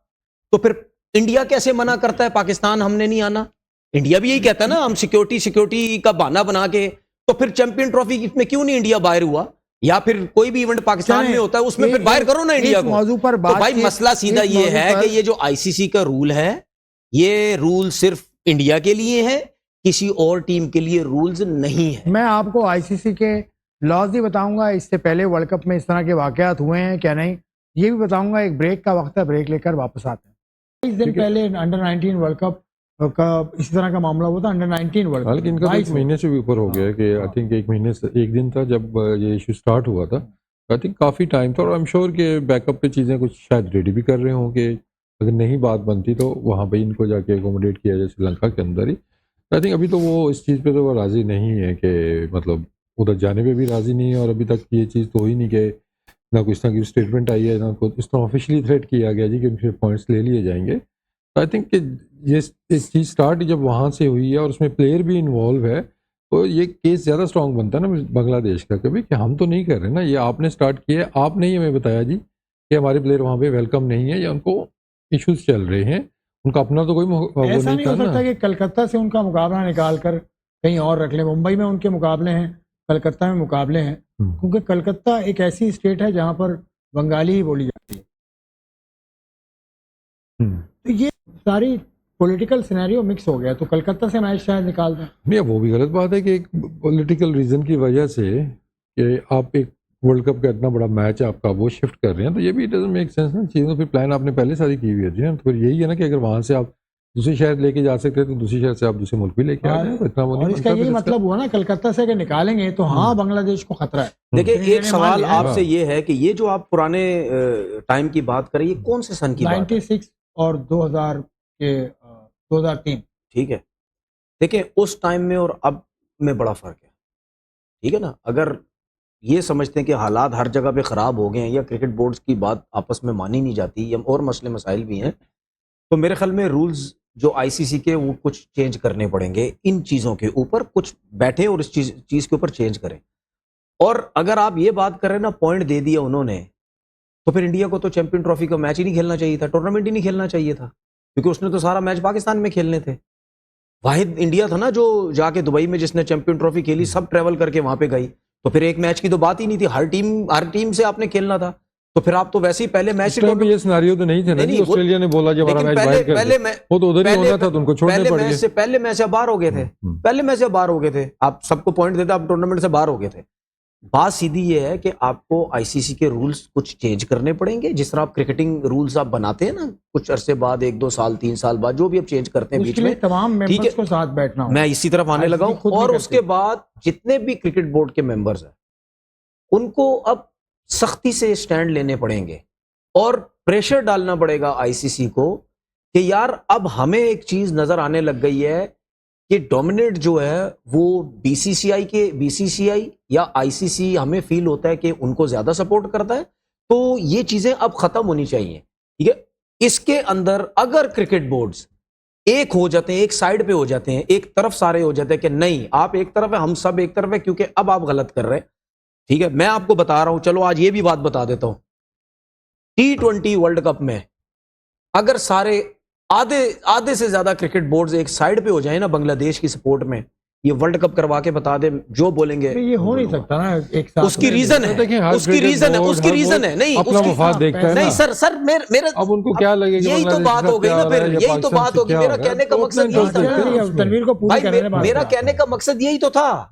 तो फिर इंडिया कैसे मना करता है पाकिस्तान हमने नहीं आना? इंडिया भी यही कहता है ना, हम सिक्योरिटी का बहाना बना के, तो फिर चैंपियन ट्रॉफी में क्यों नहीं इंडिया बाहर हुआ? या फिर कोई भी इवेंट पाकिस्तान में होता है उसमें फिर बाहर करो ना इंडिया को। तो भाई मसला सीधा ये है कि ये जो आईसीसी का रूल है, ये रूल सिर्फ इंडिया के लिए है, किसी और टीम के लिए रूल्स नहीं है। मैं आपको आईसीसी के लॉज भी बताऊंगा, इससे पहले वर्ल्ड कप में इस तरह के वाकयात हुए हैं क्या नहीं, ये भी बताऊंगा। एक ब्रेक का वक्त है, ब्रेक लेकर वापस आते हैं। 22 दिन पहले अंडर 19 वर्ल्ड कप का इसी तरह का मामला हुआ था, अंडर 19 वर्ल्ड कप। लेकिन इनका तो 1 महीने से भी ऊपर हो गया है कि आई थिंक 1 महीने से 1 दिन था जब ये इशू स्टार्ट हुआ था। आई थिंक काफ़ी टाइम था और आई एम श्योर कि बैकअप पे चीज़ें कुछ शायद रेडी भी कर रहे हों कि अगर नहीं बात बनती तो वहाँ पे इनको जाके एकोमोडेट किया जाए श्रीलंका के अंदर ही। आई थिंक अभी तो वो इस चीज़ पे तो वो राज़ी नहीं है कि मतलब उधर जाने पे भी राज़ी नहीं है और अभी तक ये चीज़ तो हुई नहीं कि ना कुछ ना कुछ स्टेटमेंट आई है ना कुछ इस तरह ऑफिशियली थ्रेट किया गया जी कि उनके पॉइंट्स ले लिए जाएंगे। आई थिंक कि ये चीज़ स्टार्ट जब वहाँ से हुई है और उसमें प्लेयर भी इन्वॉल्व है तो ये केस ज़्यादा स्ट्रॉन्ग बनता है ना बांग्लादेश का कभी कि हम तो नहीं कर रहे ना, ये आपने स्टार्ट किया, आपने ही हमें बताया जी कि हमारे प्लेयर वहाँ पे वेलकम नहीं है या उनको इश्यूज चल रहे हैं, उनका अपना तो कोई वो ऐसा नहीं नहीं था हो सकता ना। कि कलकत्ता से उनका मुकाबला निकाल कर कहीं और रख ले। मुंबई में उनके मुकाबले हैं, कलकत्ता में मुकाबले हैं, क्योंकि कलकत्ता एक ऐसी स्टेट है जहां पर बंगाली ही बोली जाती है। तो ये सारी पॉलिटिकल सिनेरियो मिक्स हो गया, तो कलकत्ता से मैच शायद निकाल दें। नहीं वो भी गलत बात है कि एक पॉलिटिकल रीज़न की वजह से कि आप एक वर्ल्ड कप का इतना बड़ा मैच आपका वो शिफ्ट कर रहे हैं तो ये भी डजंट मेक सेंस ना। चीज़ें तो फिर प्लान आपने पहले सारी की हुई होती है तो फिर यही है ना कि अगर वहाँ से आप दूसरे शहर लेके जा सकते हैं तो दूसरे शहर से आप दूसरे मुल्क भी लेके आ जाए, तो इतना वो और नहीं इसका बनता यही फिर मतलब हुआ ना, कलकत्ता से अगर निकालेंगे तो हाँ बांग्लादेश को खतरा है। देखिए इन्होंने एक सवाल मान लिया। आपसे ये है कि ये जो आप पुराने टाइम की बात करें ये कौन से सन की बात है? 96 और 2000 के 2003। ठीक है, देखिए उस टाइम में और अब में बड़ा फर्क है, ठीक है ना। अगर ये समझते हैं कि हालात हर जगह पे ख़राब हो गए हैं या क्रिकेट बोर्ड्स की बात आपस में मानी नहीं जाती या और मसले मसाइल भी हैं, तो मेरे ख्याल में रूल्स जो आईसीसी के वो कुछ चेंज करने पड़ेंगे इन चीज़ों के ऊपर, कुछ बैठे और इस चीज़ के ऊपर चेंज करें। और अगर आप ये बात कर रहे हैं ना, पॉइंट दे दिया उन्होंने, तो फिर इंडिया को तो चैंपियन ट्रॉफी का मैच ही नहीं खेलना चाहिए था, टूर्नामेंट ही नहीं खेलना चाहिए था, क्योंकि उसने तो सारा मैच पाकिस्तान में खेलने थे। वाहिद इंडिया था ना जो जाके दुबई में जिसने चैंपियन ट्रॉफी खेली, सब ट्रेवल करके वहां पे गई, तो फिर एक मैच की तो बात ही नहीं थी, हर टीम से आपने खेलना था। तो फिर आप तो वैसे ही पहले मैच ये सिनेरियो तो नहीं थे ना, नहीं, ऑस्ट्रेलिया ने बोला जब हमारा मैच बाहर कर पहले दिया, वो तो उधर ही होना था तो उनको छोड़ने पड़ गए। पहले मैच से बाहर हो गए थे, पहले मैच से बाहर हो गए थे, आप सबको पॉइंट देते, आप टूर्नामेंट से बाहर हो गए थे। बात सीधी ये है कि आपको आईसीसी के रूल्स कुछ चेंज करने पड़ेंगे, जिस तरह आप क्रिकेटिंग रूल्स आप बनाते हैं ना कुछ अरसे बाद, 1-2 साल 3 साल बाद, जो भी आप चेंज करते हैं बीच में, तमाम मेंबर्स को साथ बैठना होगा। मैं इसी तरफ आने लगा हूं। और उसके बाद जितने भी क्रिकेट बोर्ड के मेंबर्स हैं उनको अब सख्ती से स्टैंड लेने पड़ेंगे और प्रेशर डालना पड़ेगा आईसीसी को कि यार अब हमें एक चीज नजर आने लग गई है कि डोमिनेट जो है वो बीसीसीआई या आईसीसी, हमें फील होता है कि उनको ज्यादा सपोर्ट करता है, तो ये चीजें अब खत्म होनी चाहिए, ठीक है। इसके अंदर अगर क्रिकेट बोर्ड्स एक हो जाते हैं, एक साइड पे हो जाते हैं, एक तरफ सारे हो जाते हैं कि नहीं आप एक तरफ है हम सब एक तरफ है, क्योंकि अब आप गलत कर रहे हैं, ठीक है। मैं आपको बता रहा हूं, चलो आज ये भी बात बता देता हूं, T20 वर्ल्ड कप में अगर सारे आधे से ज्यादा क्रिकेट बोर्ड्स एक साइड पे हो जाए ना बांग्लादेश की सपोर्ट में, ये वर्ल्ड कप करवा के बता दे, जो बोलेंगे ये हो नहीं सकता ना एक साथ। उसकी रीजन है, उसकी रीजन है नहीं, अपना मफाद देखता है नहीं ना। सर मेरा अब उनको क्या लगेगा, यही तो बात हो गई ना, फिर यही तो बात होगी। मेरा कहने का मकसद यही था, तनवीर को पूरी करने भाई मेरा कहने का मकसद यही तो था।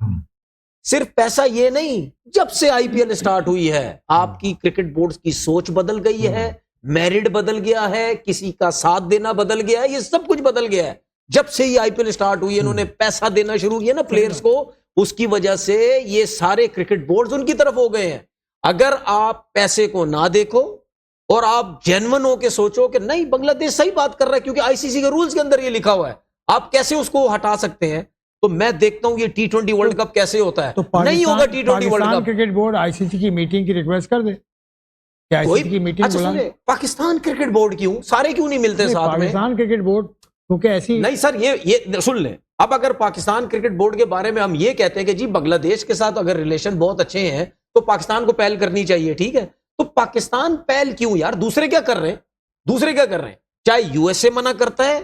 सिर्फ पैसा ये नहीं, जब से आईपीएल स्टार्ट हुई है आपकी क्रिकेट बोर्ड की सोच बदल गई है, मेरिट बदल गया है, किसी का साथ देना बदल गया है, ये सब कुछ बदल गया है। जब से ही आईपीएल स्टार्ट हुई है इन्होंने पैसा देना शुरू किया ना प्लेयर्स को, उसकी वजह से ये सारे क्रिकेट बोर्ड्स उनकी तरफ हो गए हैं। अगर आप पैसे को ना देखो और आप जेन्युइन होके सोचो कि नहीं बांग्लादेश सही बात कर रहा है क्योंकि आईसीसी के रूल्स के अंदर ये लिखा हुआ है, आप कैसे उसको हटा सकते हैं? तो मैं देखता हूं ये T20 वर्ल्ड कप कैसे होता है। तो नहीं होगा T20 world cup. Cricket board ICC की मीटिंग की रिक्वेस्ट कर दे, आईसीसी की मीटिंग अच्छा बुला। पाकिस्तान क्रिकेट बोर्ड क्यों, सारे क्यों नहीं मिलते साथ में? पाकिस्तान क्रिकेट बोर्ड क्योंकि ऐसी नहीं सर, ये सुन लें, अब अगर पाकिस्तान क्रिकेट बोर्ड के बारे में हम ये कहते हैं कि जी बांग्लादेश के साथ अगर रिलेशन बहुत अच्छे हैं तो पाकिस्तान को पहल करनी चाहिए, ठीक है, तो पाकिस्तान पहल क्यों यार? दूसरे क्या कर रहे हैं? चाहे यूएसए मना करता है,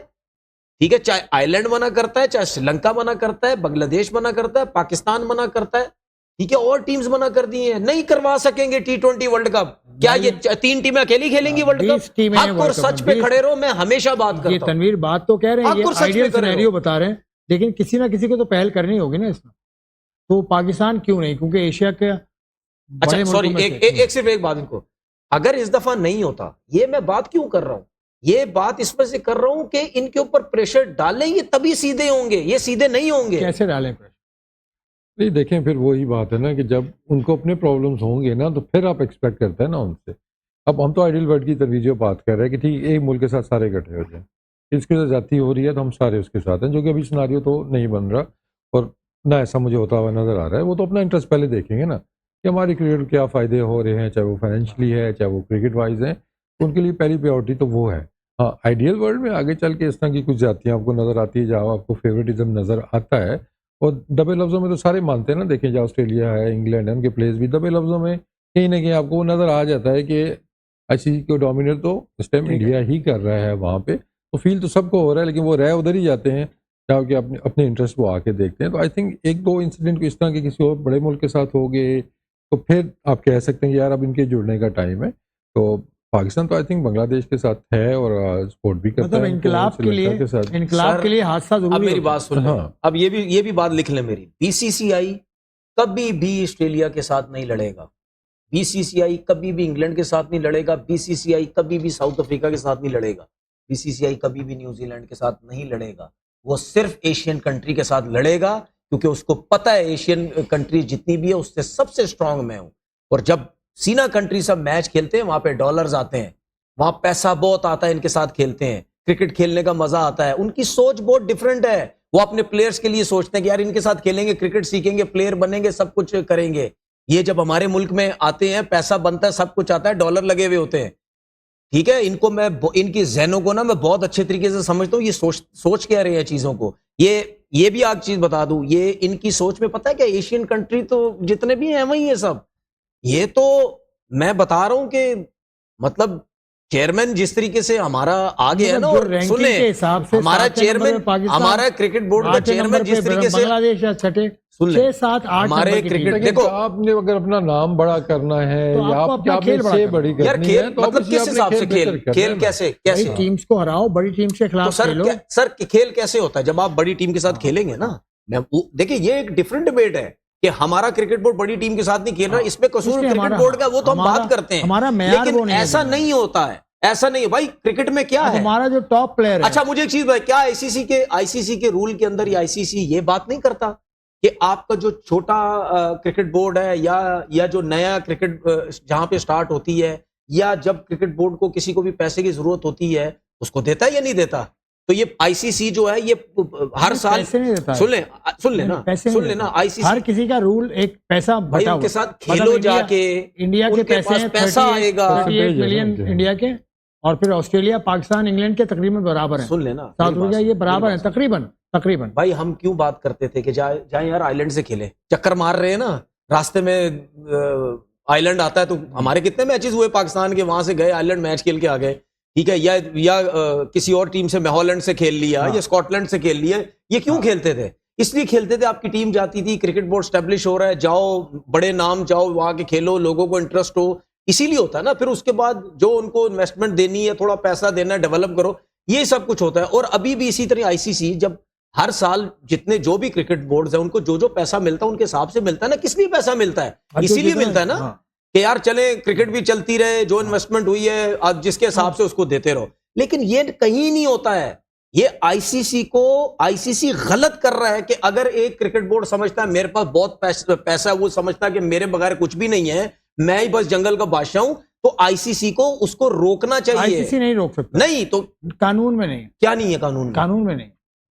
ठीक है, चाहे आइलैंड मना करता है, चाहे श्रीलंका मना करता है, बांग्लादेश मना करता है, पाकिस्तान मना करता है, ठीक है, और टीम्स मना कर दी हैं, नहीं करवा सकेंगे T20 वर्ल्ड कप। क्या ये 3 टीमें अकेली खेलेंगी वर्ल्ड कप? हक और सच पे खड़े रहो, मैं हमेशा बात करता हूं। ये तनवीर बात तो कह रहे हैं, ये आइडियल सिनेरियो बता रहे हैं, लेकिन किसी ना किसी को तो पहल करनी होगी ना इसमें। तो पाकिस्तान क्यों नहीं? क्योंकि एशिया के अच्छा बड़े सॉरी, मुल्कों में एक से- एक सिर्फ एक बात इनको, अगर इस दफा नहीं होता, ये मैं बात क्यों कर रहा हूं, ये बात इस वजह से कर रहा हूं कि इनके ऊपर प्रेशर डालेंगे तभी सीधे होंगे, ये सीधे नहीं होंगे। कैसे डालें pressure? नहीं देखें, फिर वही बात है ना कि जब उनको अपने प्रॉब्लम्स होंगे ना तो फिर आप एक्सपेक्ट करते हैं ना उनसे। अब हम तो आइडियल वर्ल्ड की तवीज़ बात कर रहे हैं कि ठीक एक मुल्क के साथ सारे इकट्ठे हो जाएं, इसकी वजह जाती हो रही है तो हम सारे उसके साथ हैं, जो कि अभी सिनारियो तो नहीं बन रहा और ना ऐसा मुझे होता हुआ नज़र आ रहा है। वो तो अपना इंटरेस्ट पहले देखेंगे ना कि हमारी क्रिकेट को क्या फ़ायदे हो रहे हैं, चाहे वो फाइनेंशियली है चाहे वो क्रिकेट वाइज है, तो उनके लिए पहली प्रायोरिटी तो वो है। हाँ, आइडियल वर्ल्ड में आगे चल के इस तरह की कुछ जातियाँ आपको नज़र आती है जहाँ आपको फेवरेटिज्म नज़र आता है, और दबे लफ्ज़ों में तो सारे मानते हैं ना। देखें जहाँ ऑस्ट्रेलिया है, इंग्लैंड है, उनके प्लेयर्स भी दबे लफ्ज़ों में कहीं ना कहीं आपको वो नज़र आ जाता है कि आईसीसी को डोमिनेट तो इस टाइम इंडिया ही कर रहा है वहाँ पे, तो फील तो सबको हो रहा है, लेकिन वो रह उधर ही जाते हैं जहाँ कि अपने अपने इंटरेस्ट वो आके देखते हैं। तो आई थिंक एक दो इंसिडेंट इस तरह के किसी और बड़े मुल्क के साथ हो गए तो फिर आप कह सकते हैं कि यार अब इनके जुड़ने का टाइम है। तो पाकिस्तान तो आई थिंक बांग्लादेश के साथ है और सपोर्ट भी करता मतलब है इनकलाब उनको, के श्रीलंका के साथ। लिए, इनकलाब सर, के लिए हादसा जरूरी अब मेरी होता है। बात सुन लें, हाँ। अब ये भी बात लिख लें मेरी, बीसीसीआई कभी भी ऑस्ट्रेलिया के साथ नहीं लड़ेगा, बीसीसीआई कभी भी इंग्लैंड के साथ नहीं लड़ेगा, बीसीसीआई कभी भी साउथ अफ्रीका के साथ नहीं लड़ेगा, बीसीसीआई कभी भी न्यूजीलैंड के साथ नहीं लड़ेगा। वो सिर्फ एशियन कंट्री के साथ लड़ेगा, क्योंकि उसको पता है एशियन कंट्री जितनी भी है उससे सबसे स्ट्रांग मैं हूं। और जब सीना कंट्री सब मैच खेलते हैं वहां पे डॉलर्स आते हैं, वहां पैसा बहुत आता है, इनके साथ खेलते हैं, क्रिकेट खेलने का मजा आता है। उनकी सोच बहुत डिफरेंट है, वो अपने प्लेयर्स के लिए सोचते हैं कि यार इनके साथ खेलेंगे, क्रिकेट सीखेंगे, प्लेयर बनेंगे, सब कुछ करेंगे। ये जब हमारे मुल्क में आते हैं, पैसा बनता है, सब कुछ आता है, डॉलर लगे हुए होते हैं, ठीक है। इनको मैं इनकी जहनों को ना मैं बहुत अच्छे तरीके से समझता हूँ, ये सोच क्या रहे हैं चीजों को। ये भी एक चीज बता दूं, ये इनकी सोच में पता है क्या, एशियन कंट्री तो जितने भी हैं वही है सब। ये तो मैं बता रहा हूं कि मतलब चेयरमैन जिस तरीके से हमारा आगे है ना, जो और रैंकिंग सुने के हिसाब से हमारा 7वें नंबर चेयरमैन, पे पाकिस्तान, हमारा क्रिकेट बोर्ड का 8वें चेयरमैन नंबर जिस पे तरीके से बांग्लादेश या छठे, सुन ले, 6, 7, 8 हमारे नंबर की क्रिकेट टीम। देखो, आपने अगर अपना नाम बड़ा करना है तो या आपको आपकी अपना आपने खेल बड़ा से करना बड़ी है। यार करनी खेल है तो मतलब obviously किस आपने हिसाब से बेहतर खेल करना खेल है ना। कैसे बड़ी कैसे टीम्स को हराओ, बड़ी टीम से तो खिलाफ सर खेलो। सर खेल कैसे होता है जब आप बड़ी टीम के साथ खेलेंगे ना। मैं देखिए ये एक डिफरेंट डिबेट है कि हमारा क्रिकेट बोर्ड बड़ी टीम के साथ नहीं खेल रहा, इसमें कसूर इसलिए क्रिकेट हमारा- बोर्ड का, वो तो हम हमारा- बात करते हैं, हमारा मेयार लेकिन वो नहीं है ऐसा दुनिया में। नहीं होता है, ऐसा नहीं है भाई। क्रिकेट में क्या अब है, हमारा जो टॉप प्लेयर है, अच्छा मुझे एक चीज बताइए, क्या आईसीसी के रूल के अंदर या आईसीसी ये बात नहीं करता कि आपका जो छोटा क्रिकेट बोर्ड है या जो नया क्रिकेट जहां पे स्टार्ट होती है, या जब क्रिकेट बोर्ड को किसी को भी पैसे की जरूरत होती है उसको देता है या नहीं देता? तो ये आईसीसी जो है ये हर साल पैसे नहीं देता है। सुन लेना पैसे नहीं देता। आईसीसी हर किसी का रूल एक पैसा भाई बटा उनके हुआ। साथ मतलब खेलो इंडिया- जाके, इंडिया के उनके पैसे पास हैं पैसा आएगा। 38 मिलियन उनके। इंडिया के, और फिर ऑस्ट्रेलिया, पाकिस्तान, इंग्लैंड के तकरीबन बराबर है। सुन लेना साउथ अफ्रीका ये बराबर है तकरीबन। भाई। हम क्यों बात करते थे कि जाए यार आइलैंड से खेले, चक्कर मार रहे हैं ना रास्ते में, आइलैंड आता है तो हमारे कितने मैचेस हुए पाकिस्तान के, वहां से गए आइलैंड मैच खेल के आ गए, ठीक है, या किसी और टीम से हॉलैंड से खेल लिया, हाँ। या स्कॉटलैंड से खेल लिया। ये क्यों खेलते थे? इसलिए खेलते थे, आपकी टीम जाती थी, क्रिकेट बोर्ड स्टैब्लिश हो रहा है, जाओ बड़े नाम, जाओ वहां के खेलो, लोगों को इंटरेस्ट हो, इसीलिए होता है ना। फिर उसके बाद जो उनको इन्वेस्टमेंट देनी है, थोड़ा पैसा देना है, डेवलप करो, ये सब कुछ होता है। और अभी भी इसी तरह आईसीसी जब हर साल जितने जो भी क्रिकेट बोर्ड्स हैं उनको जो पैसा मिलता है उनके हिसाब से मिलता है ना। किस लिए पैसा मिलता है? इसीलिए मिलता है ना कि यार चले क्रिकेट भी चलती रहे, जो इन्वेस्टमेंट हुई है आज जिसके हिसाब से उसको देते रहो। लेकिन ये कहीं नहीं होता है। ये आईसीसी गलत कर रहा है कि अगर एक क्रिकेट बोर्ड समझता है मेरे पास बहुत पैसा है, वो समझता है कि मेरे बगैर कुछ भी नहीं है, मैं ही बस जंगल का बादशाह हूं, तो आईसीसी को उसको रोकना चाहिए। आईसीसी नहीं रोक सकता, नहीं तो कानून में नहीं, क्या नहीं है कानून में नहीं।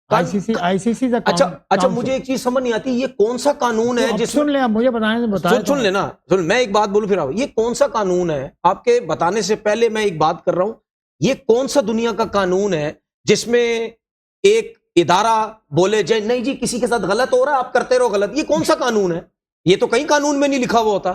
आईसीसी अच्छा मुझे एक चीज समझ नहीं आती, ये कौन सा कानून है जिसमें, सुन ले, आप मुझे बताएं सुन लेना, सुन, मैं एक बात बोलूं फिर आओ, ये कौन सा कानून है? आपके बताने से पहले मैं एक बात कर रहा हूं, ये कौन सा दुनिया का कानून है जिसमें एक इदारा बोले जय नहीं जी किसी के साथ गलत हो रहा है, आप करते रहो गलत? ये कौन सा कानून है? ये तो कहीं कानून में नहीं लिखा हुआ होता।